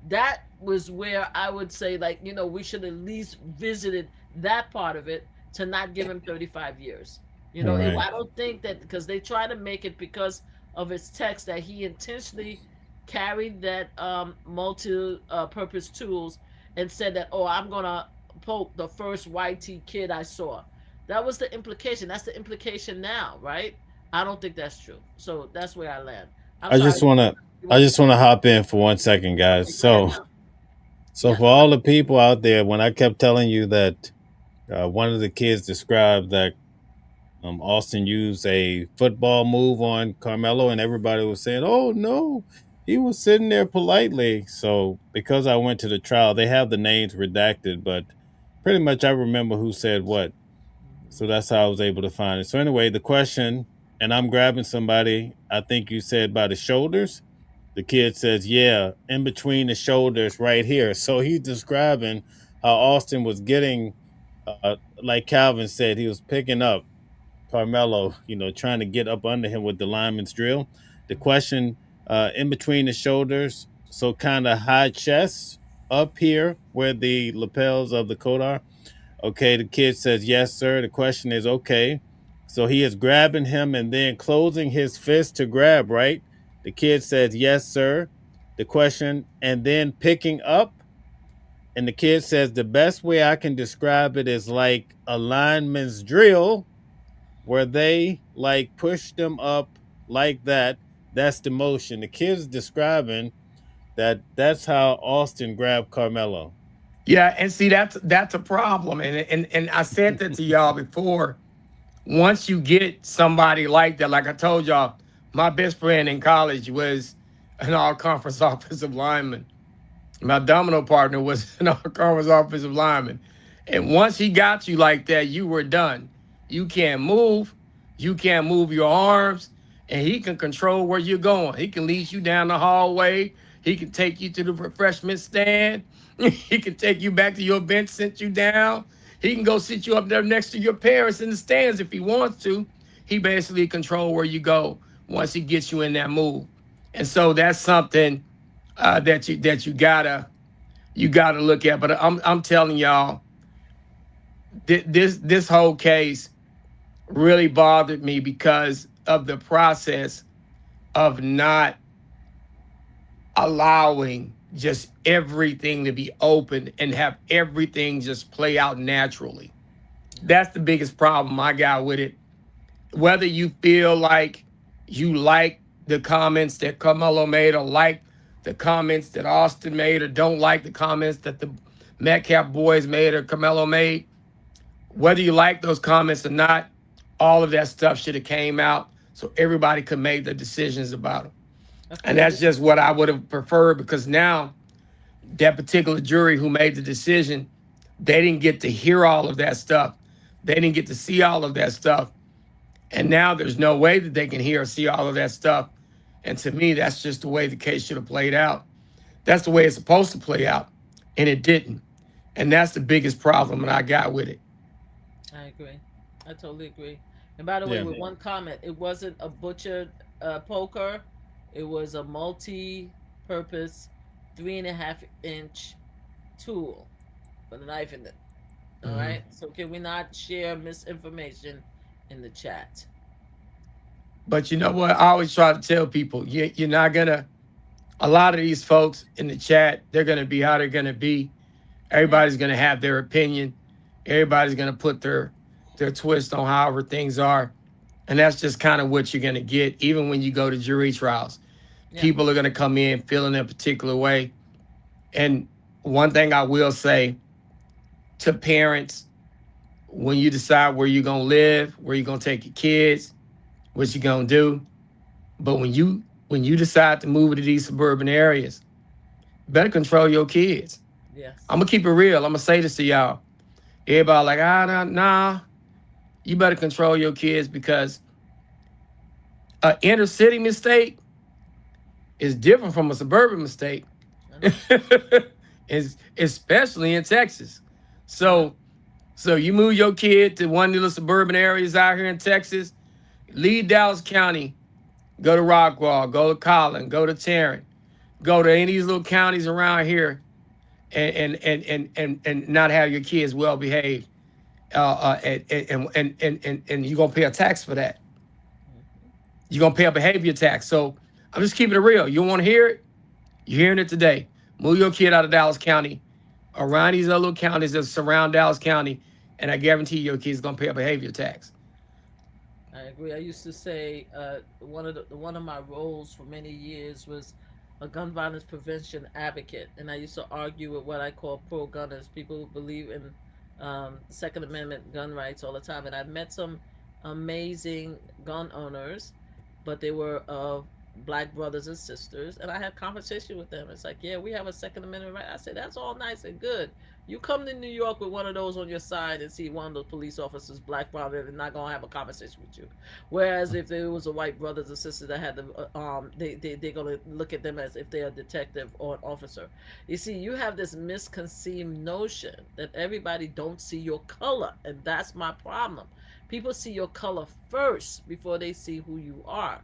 that was where I would say, like, we should at least visited that part of it to not give him 35 years. I don't think that, because they try to make it because of his text that he intentionally carried that multi-purpose tools and said that, I'm gonna poke the first YT kid I saw. That was the implication. That's the implication now, right? I don't think that's true. So that's where I land. I just wanna hop in for 1 second, guys. So So Yeah. for all the people out there, when I kept telling you that one of the kids described that Austin used a football move on Carmelo, and everybody was saying, "Oh no, he was sitting there politely." So because I went to the trial, they have the names redacted, but pretty much I remember who said what. So Hmm. that's how I was able to find it. So anyway, the question, and I'm grabbing somebody. I think you said by the shoulders. The kid says, "Yeah, in between the shoulders, right here." So he's describing how Austin was getting, like Calvin said, he was picking up Carmelo, trying to get up under him with the lineman's drill. The question, in between the shoulders, so kind of high chest up here where the lapels of the coat are. Okay, the kid says, "Yes, sir." The question is, okay. So he is grabbing him and then closing his fist to grab, right? The kid says, "Yes, sir." The question, and then picking up. And the kid says, "The best way I can describe it is like a lineman's drill where they like push them up like that. That's the motion." The kid's describing that's how Austin grabbed Carmelo. Yeah, and see that's a problem. And I said that to y'all before. Once you get somebody like that, like I told y'all, my best friend in college was an all conference offensive lineman. My domino partner was an all conference offensive lineman. And once he got you like that, you were done. You can't move, you can't move your arms, and he can control where you're going. He can lead you down the hallway, he can take you to the refreshment stand, he can take you back to your bench, sit you down. He can go sit you up there next to your parents in the stands if he wants to. He basically control where you go once he gets you in that move. And so that's something that you gotta look at. But I'm telling y'all, this whole case really bothered me because of the process of not allowing just everything to be open and have everything just play out naturally. Yeah. That's the biggest problem I got with it. Whether you feel like you like the comments that Carmelo made or like the comments that Austin made or don't like the comments that the Metcalf boys made or Carmelo made, whether you like those comments or not, all of that stuff should have came out so everybody could make the decisions about them. I And fully that's agree. just what I would have preferred because now that particular jury who made the decision, they didn't get to hear all of that stuff. They didn't get to see all of that stuff. And now there's no way that they can hear or see all of that stuff. And to me, that's just the way the case should have played out. That's the way it's supposed to play out. And it didn't. And that's the biggest problem that I got with it. I agree. I totally agree. And by the way, Yeah. with one comment, it wasn't a butchered poker. It was a multi-purpose 3.5 inch tool with a knife in it. All Mhm. right. So can we not share misinformation in the chat? But you know what? I always try to tell people you're not going to, a lot of these folks in the chat, they're going to be how they're going to be. Yeah. Everybody's going to have their opinion. Everybody's going to put their twist on however things are. And that's just kind of what you're going to get, even when you go to jury trials. Yeah. People are going to come in feeling a particular way. And one thing I will say to parents, when you decide where you're going to live, where you're going to take your kids, what you're going to do, but when you decide to move to these suburban areas, you better control your kids. I'm Yes. gonna keep it real. I'm gonna say this to y'all. Everybody like, nah. You better control your kids because an inner city mistake is different from a suburban mistake. I know. Is especially in Texas. Yeah. So you move your kid to one of the suburban areas out here in Texas, leave Dallas County, go to Rockwall, go to Collin, go to Tarrant, go to any of these little counties around here and not have your kids well behaved. And you're gonna pay a tax for that. Hmm. You're gonna pay a behavior tax. So I'm just keeping it real. You want to hear it? You're hearing it today. Move your kid out of Dallas County, around these other little counties that surround Dallas County, and I guarantee your kid's gonna pay a behavior tax. I agree. I used to say one of my roles for many years was a gun violence prevention advocate, and I used to argue with what I call pro gunners, people who believe in Second Amendment gun rights all the time. And I've met some amazing gun owners, but they were of black brothers and sisters, and I had conversation with them. It's like, yeah, we have a Second Amendment right. I said, that's all nice and good. You come to New York with one of those on your side and see one of those police officers black, brown, they're not gonna have a conversation with you. Whereas if there was a white brothers and sisters that had the they're gonna look at them as if they're a detective or an officer. You see, you have this misconceived notion that everybody don't see your color, and that's my problem. People see your color first before they see who you are.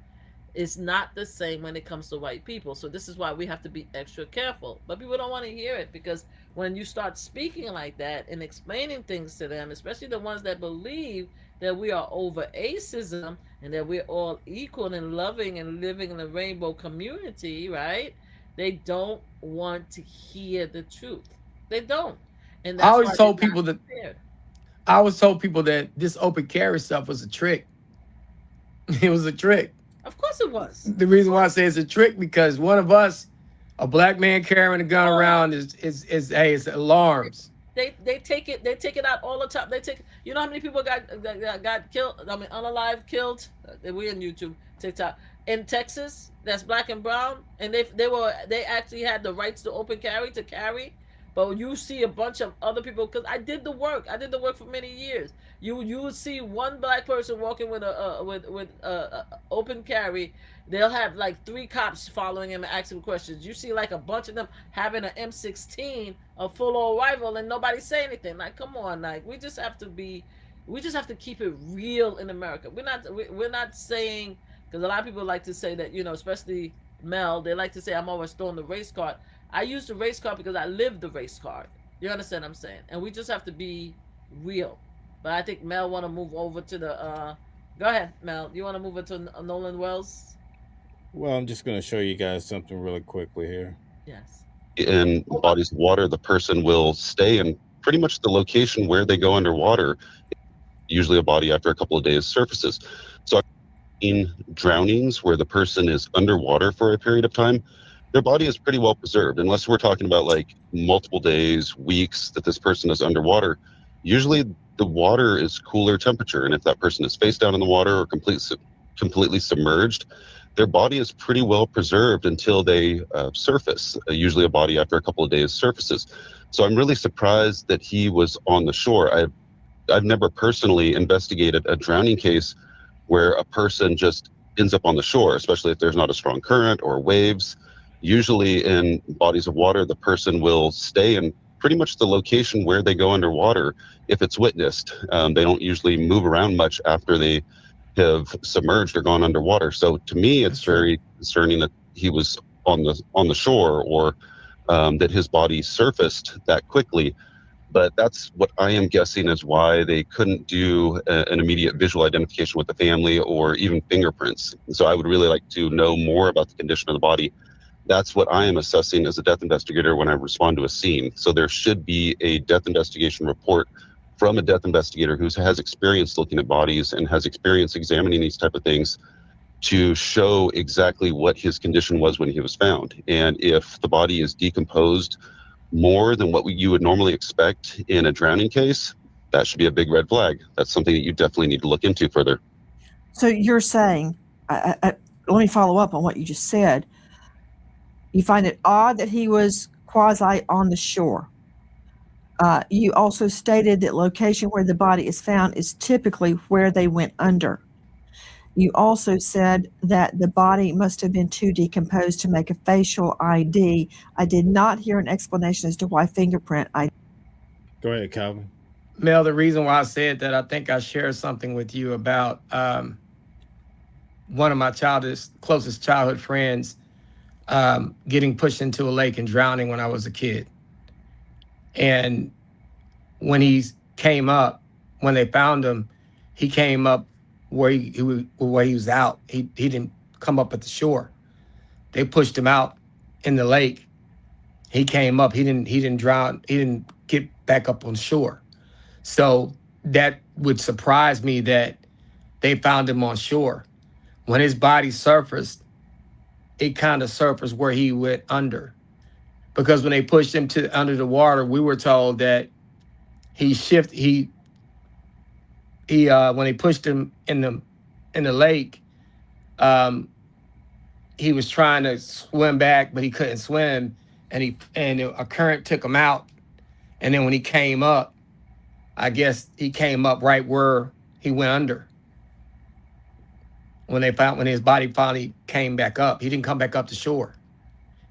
It's not the same when it comes to white people. So this is why we have to be extra careful. But people don't want to hear it, because when you start speaking like that and explaining things to them, especially the ones that believe that we are over acism and that we're all equal and loving and living in a rainbow community, right? They don't want to hear the truth. They don't. And I that's always why they're told not people that prepared. I always told people that this open carry stuff was a trick. It was a trick. Of course it was. The reason why I say it's a trick, because one of us, a black man carrying a gun Oh, around, is hey, it's alarms. they take it out all the time. They take, you know how many people got killed, I mean unalive killed, we in YouTube, TikTok, in Texas, that's black and brown, and they actually had the rights to open carry, to carry. But you see a bunch of other people, because I did the work for many years. You would see one black person walking with a open carry. They'll have like three cops following him and asking questions. You see like a bunch of them having an M16, a full on rifle, and nobody say anything. Like, come on, like we just have to keep it real in America. We're not saying, because a lot of people like to say that, especially Mel, they like to say I'm always throwing the race card. I use the race card because I live the race card. You understand what I'm saying? And we just have to be real. But I think Mel want to move over to the. Go ahead, Mel. You want to move into Nolan Wells? Well, I'm just going to show you guys something really quickly here. Yes. In bodies of water, the person will stay in pretty much the location where they go underwater. Usually a body after a couple of days surfaces. So I've seen drownings where the person is underwater for a period of time. Their body is pretty well preserved, unless we're talking about like multiple days, weeks that this person is underwater. Usually the water is cooler temperature, and if that person is face down in the water or completely submerged, their body is pretty well preserved until they surface. Usually a body after a couple of days surfaces. So I'm really surprised that he was on the shore. I've never personally investigated a drowning case where a person just ends up on the shore, especially if there's not a strong current or waves. Usually in bodies of water, the person will stay in pretty much the location where they go underwater if it's witnessed. They don't usually move around much after they have submerged or gone underwater. So to me, it's That's true. very concerning that he was on the shore, or that his body surfaced that quickly. But that's what I am guessing is why they couldn't do an immediate visual identification with the family or even fingerprints. So I would really like to know more about the condition of the body. That's what I am assessing as a death investigator when I respond to a scene. So there should be a death investigation report from a death investigator who has experience looking at bodies and has experience examining these type of things, to show exactly what his condition was when he was found. And if the body is decomposed more than what you would normally expect in a drowning case, that should be a big red flag. That's something that you definitely need to look into further. So you're saying, let me follow up on what you just said. You find it odd that he was quasi on the shore. You also stated that location where the body is found is typically where they went under. You also said that the body must have been too decomposed to make a facial ID. I did not hear an explanation as to why fingerprint ID. Go ahead, Calvin. Mel, the reason why I said that, I think I shared something with you about one of my closest childhood friends getting pushed into a lake and drowning when I was a kid. And when he came up, when they found him, he came up where he was out. He didn't come up at the shore. They pushed him out in the lake. He came up. He didn't drown. He didn't get back up on shore. So that would surprise me that they found him on shore. When his body surfaced, it kind of surfaced where he went under. Because when they pushed him to under the water, we were told that he when they pushed him in the lake, um, he was trying to swim back, but he couldn't swim, and a current took him out. And then when he came up, I guess he came up right where he went under. When his body finally came back up, he didn't come back up to shore.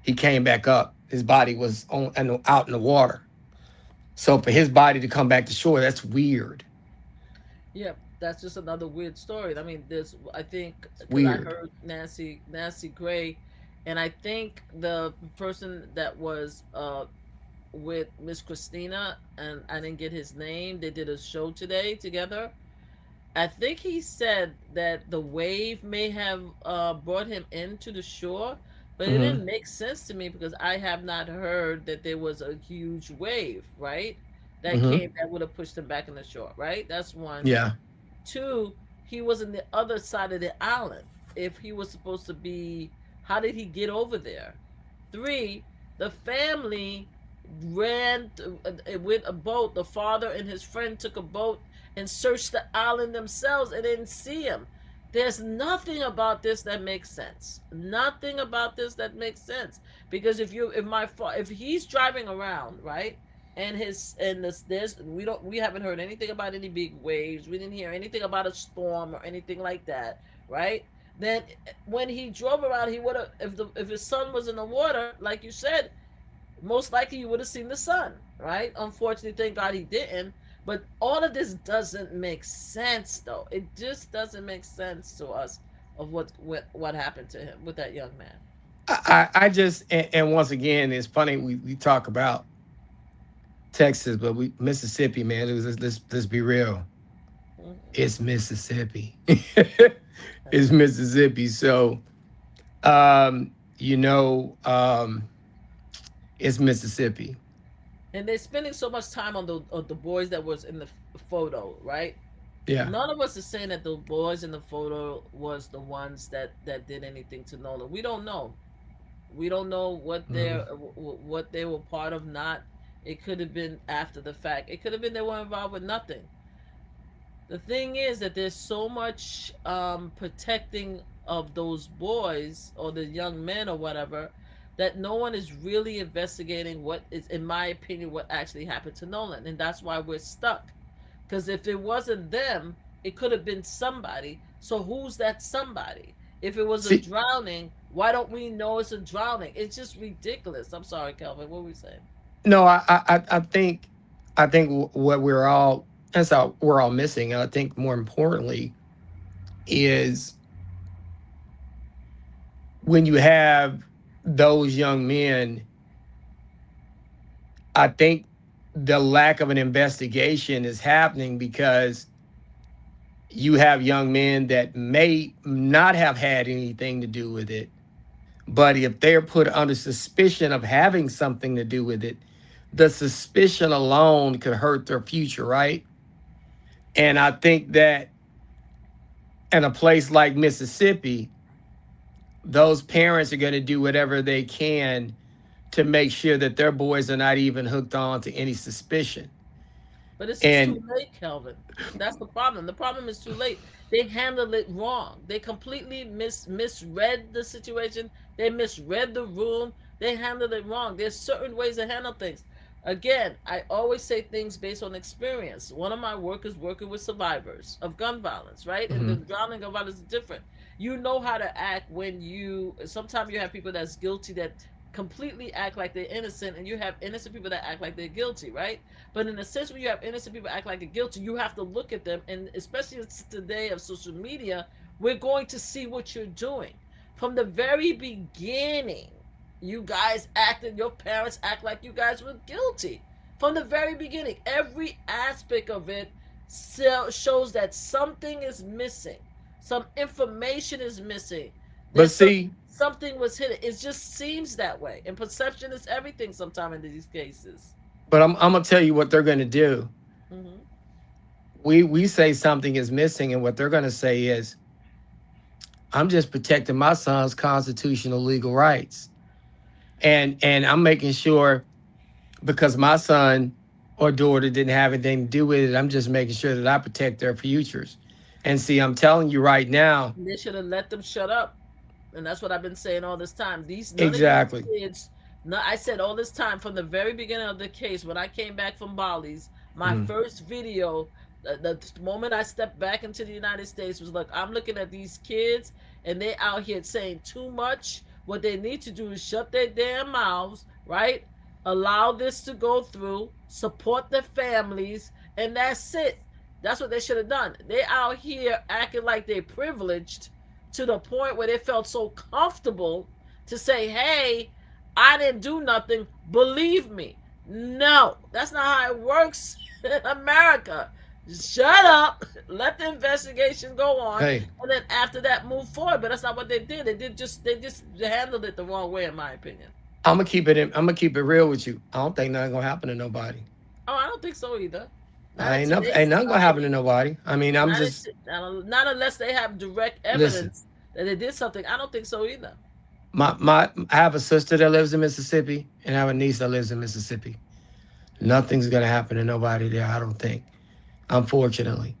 He came back up. His body was out in the water. So for his body to come back to shore, that's weird. Yeah, that's just another weird story. I mean, I think, because I Weird. heard Nancy Gray, and I think the person that was with Miss Christina, and I didn't get his name. They did a show today together. I think he said that the wave may have brought him into the shore, but it Hmm. didn't make sense to me because I have not heard that there was a huge wave, right? That Hmm. came that would have pushed him back in the shore, right? That's one. Yeah. Two, he was on the other side of the island. If he was supposed to be, how did he get over there? Three, the family with a boat. The father and his friend took a boat and searched the island themselves and didn't see him. There's nothing about this that makes sense. Nothing about this that makes sense. Because if he's driving around, right? And we haven't heard anything about any big waves. We didn't hear anything about a storm or anything like that, right? Then when he drove around, he would have, if his son was in the water, like you said, most likely you would have seen the sun, right? Unfortunately, thank God he didn't. But all of this doesn't make sense, though. It just doesn't make sense to us of what happened to him with that young man. I just and once again, it's funny we talk about Texas, but Mississippi, man. Let's be real. Mhm. It's Mississippi. It's Mississippi. So, you know, it's Mississippi. And they're spending so much time on the boys that was in the photo, right? Yeah. None of us is saying that the boys in the photo was the ones that did anything to Nolan. We don't know. We don't know Hmm. what they were part of. Not. It could have been after the fact. It could have been they were involved with nothing. The thing is that there's so much protecting of those boys or the young men or whatever that no one is really investigating what is, in my opinion, what actually happened to Nolan, and that's why we're stuck. Because if it wasn't them, it could have been somebody. So who's that somebody? If it was a See, drowning, why don't we know it's a drowning? It's just ridiculous. I'm sorry, Kelvin. What were we saying? no, I think what we're all missing, and I think more importantly is when you have those young men, I think the lack of an investigation is happening because you have young men that may not have had anything to do with it, but if they're put under suspicion of having something to do with it, the suspicion alone could hurt their future, right? And I think that in a place like Mississippi, those parents are going to do whatever they can to make sure that their boys are not even hooked on to any suspicion. But it's too And late, Kelvin. That's the problem. The problem is too late. They handled it wrong. They completely misread the situation. They misread the room. They handled it wrong. There's certain ways to handle things. Again, I always say things based on experience. One of my work is working with survivors of gun violence, right? And the mhm, drowning of violence is different. You know how to act when sometimes you have people that's guilty that completely act like they're innocent, and you have innocent people that act like they're guilty, right? But in a sense, when you have innocent people act like they're guilty, you have to look at them, and especially today of social media, we're going to see what you're doing. From the very beginning, you guys acted, your parents act like you guys were guilty. From the very beginning, every aspect of it shows that something is missing. Some information is missing. but There's see, something was hidden. It just seems that way. And perception is everything sometimes in these cases. but I'm gonna tell you what they're gonna do. Hmm. We say something is missing, and what they're gonna say is I'm just protecting my son's constitutional legal rights. And I'm making sure, because my son or daughter didn't have anything to do with it, I'm just making sure that I protect their futures. And see, I'm telling you right now, They should have let them shut up. And that's what I've been saying all this time. None of exactly. these kids. No, I said all this time from the very beginning of the case when I came back from Bali's. My Mhm. first video, the moment I stepped back into the United States, was like, I'm looking at these kids and they out here saying too much. What they need to do is shut their damn mouths, right? Allow this to go through, support their families, and that's it. That's what they should have done. They out here acting like they're privileged to the point where they felt so comfortable to say, hey, I didn't do nothing, believe me. No, that's not how it works in America. Shut up, let the investigation go on, Hey, and then after that move forward. But that's not what they did. They just handled it the wrong way, in my opinion. I'm gonna keep it real with you. I don't think nothing gonna happen to nobody. Oh, I don't think so either. Not I in ain't today's nothing gonna happen to society. nobody. I mean, I'm Not, just not unless they have direct listen. evidence that they did something. I don't think so either. I have a sister that lives in Mississippi, and I have a niece that lives in Mississippi. Nothing's gonna happen to nobody there, I don't think. Unfortunately.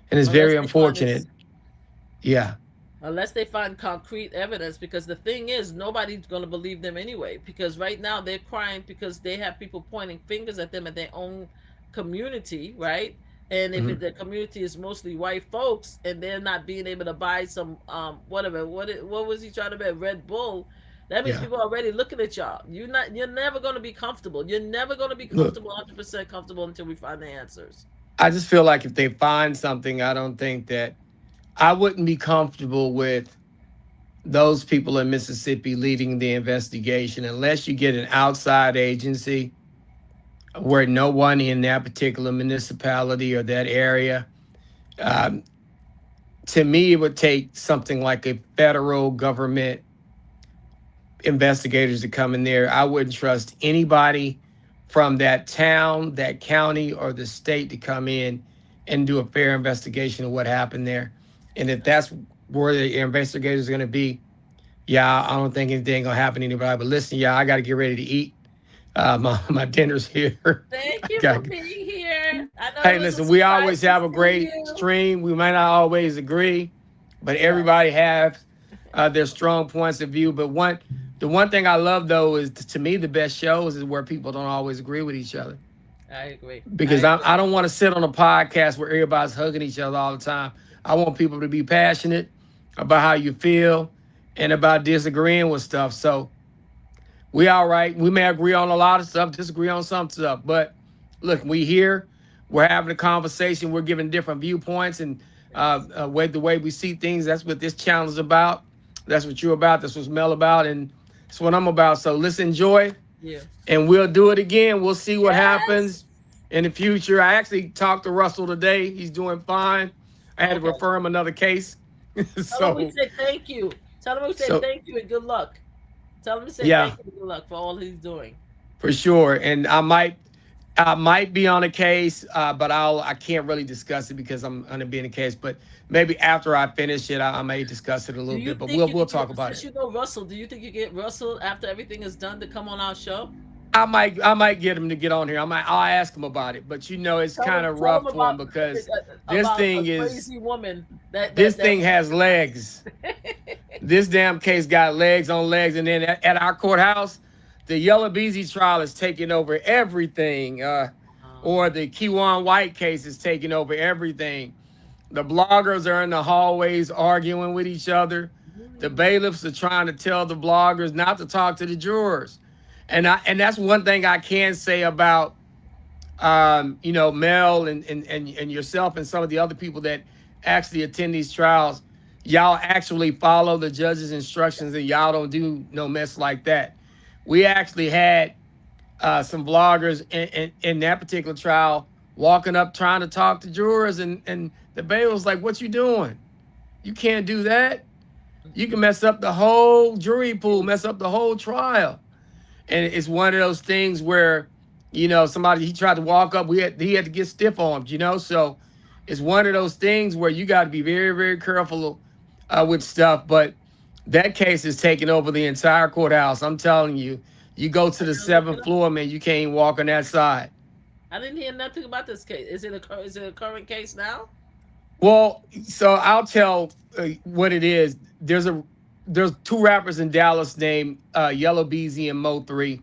And it's Unless very they find this unfortunate. Yeah. unless they find concrete evidence, because the thing is nobody's going to believe them anyway, because right now they're crying because they have people pointing fingers at them in their own community, right? And if Mhm. the community is mostly white folks and they're not being able to buy some whatever, what was he trying to buy, Red Bull, that means Yeah. people are already looking at y'all. You're never going to be comfortable. You're never going to be Look, comfortable 100% comfortable until we find the answers. I just feel like if they find something, I don't think that I wouldn't be comfortable with those people in Mississippi leading the investigation unless you get an outside agency where no one in that particular municipality or that area. Um, to me, it would take something like a federal government investigators to come in there. I wouldn't trust anybody from that town, that county, or the state to come in and do a fair investigation of what happened there. And if that's where the investigators are going to be, yeah, I don't think anything gonna happen to anybody. But listen, yeah, I got to get ready to eat. My dinner's here. Thank I you for got. being here. I know Hey, it was a listen, we surprise always to have a see great you. stream. We might not always agree, but Right. everybody have their strong points of view. But the one thing I love though is, to me, the best shows is where people don't always agree with each other. I agree. Because I don't want to sit on a podcast where everybody's hugging each other all the time. I want people to be passionate about how you feel and about disagreeing with stuff. So we all right. We may agree on a lot of stuff, disagree on some stuff. But look, we here, we're having a conversation, we're giving different viewpoints and the way we see things. That's what this channel is about. That's what you're about. That's what Mel about, and that's what I'm about. So let's enjoy, Yeah. and we'll do it again. We'll see what Yes. happens in the future. I actually talked to Russell today. He's doing fine. I had to Okay. refer him another case. Tell him we So say thank you. Tell him we say So- thank you and good luck. Tell him to say Yeah. thank you and good luck for all he's doing. for sure, and I might be on a case, but I can't really discuss it because I'm going to be in a case. But maybe after I finish it, I may discuss it a Do little you bit. But think we'll you we'll could talk get- about since it. you know Russell, do you think you get Russell after everything is done to come on our show? I might get him to get on here. I'll ask him about it. But it's kind of rough for him because this about thing a is- crazy woman that this thing has legs. This damn case got legs on legs, and then at our courthouse, the Yellow Beezy trial is taking over everything. Or the Kewan White case is taking over everything. The bloggers are in the hallways arguing with each other. The bailiffs are trying to tell the bloggers not to talk to the jurors. And that's one thing I can say about Mel and yourself and some of the other people that actually attend these trials. Y'all actually follow the judge's instructions and y'all don't do no mess like that. We actually had some bloggers in that particular trial walking up trying to talk to jurors, and the bailiff was like, "What you doing? You can't do that. You can mess up the whole jury pool, mess up the whole trial." And it's one of those things where, somebody, he tried to walk up, he had to get stiff armed, so it's one of those things where you got to be very, very careful with stuff, but that case is taking over the entire courthouse. I'm telling you, you go to the 7th floor, man, you can't even walk on that side. I didn't hear nothing about this case. Is it a current case now? Well, so I'll tell what it is. There's 2 rappers in Dallas named Yellow Beezy and Mo 3.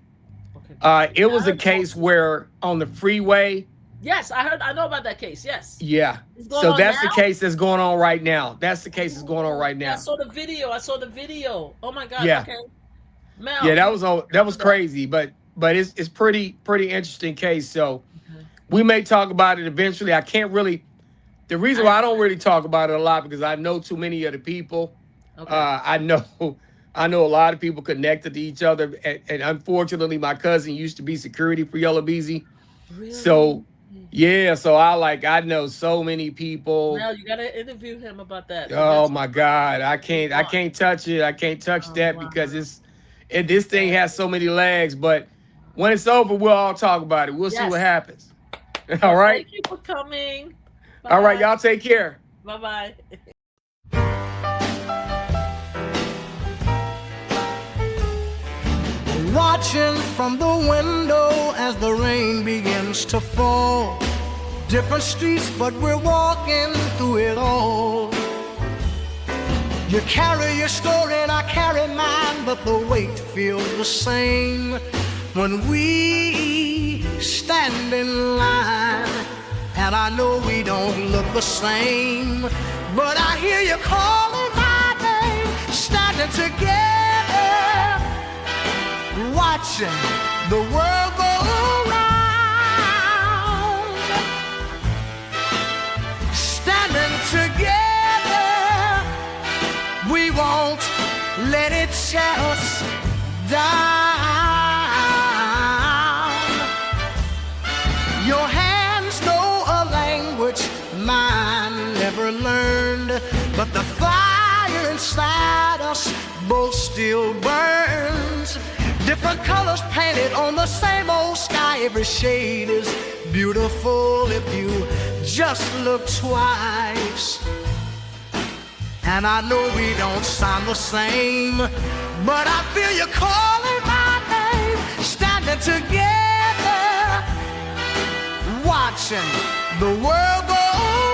Okay. It was a case where on the freeway. Yes, I know about that case. Yes. Yeah. So that's the case that's going on right now. That's the case that's going on right now. I saw the video. Oh my God. Yeah. Okay. Mel, Yeah, that was crazy, but it's pretty interesting case. So we may talk about it eventually. I can't really. The reason why I don't really talk about it a lot because I know too many of the people. Okay. I know a lot of people connected to each other, and unfortunately, my cousin used to be security for Yellow Beezy. Really? So. Yeah, so I know so many people. Well, you gotta interview him about that. Oh my God, I can't touch it. I can't touch that because this thing has so many legs. But when it's over, we'll all talk about it. We'll see what happens. All right. Thank you for coming. Bye. All right, y'all take care. Bye. Watching from the window as the rain begins to fall. Different streets, but we're walking through it all. You carry your story and I carry mine, but the weight feels the same when we stand in line. And I know we don't look the same, but I hear you calling my name, standing together, watching the world go around, standing together, we won't let it tear us down. Your hands know a language mine never learned, but the fire inside us both still burns. Different colors painted on the same old sky. Every shade is beautiful if you just look twice. And I know we don't sound the same, but I feel you calling my name, standing together, watching the world go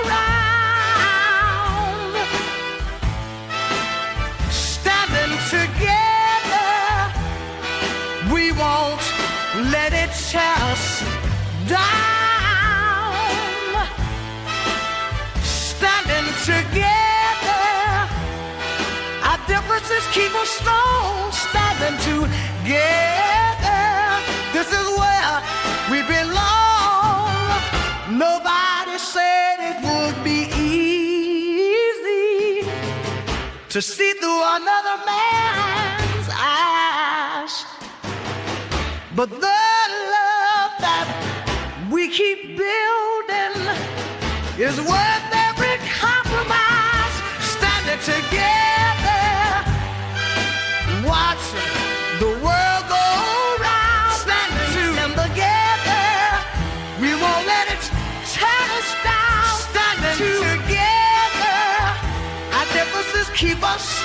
around, standing together. We won't let it tear us down. Standing together, our differences keep us strong. Standing together, this is where we belong. Nobody said it would be easy to see through another man's eyes. But the love that we keep building is worth every compromise. Standing together, watching the world go round. Standing together, we won't let it tear us down. Standing together, our differences keep us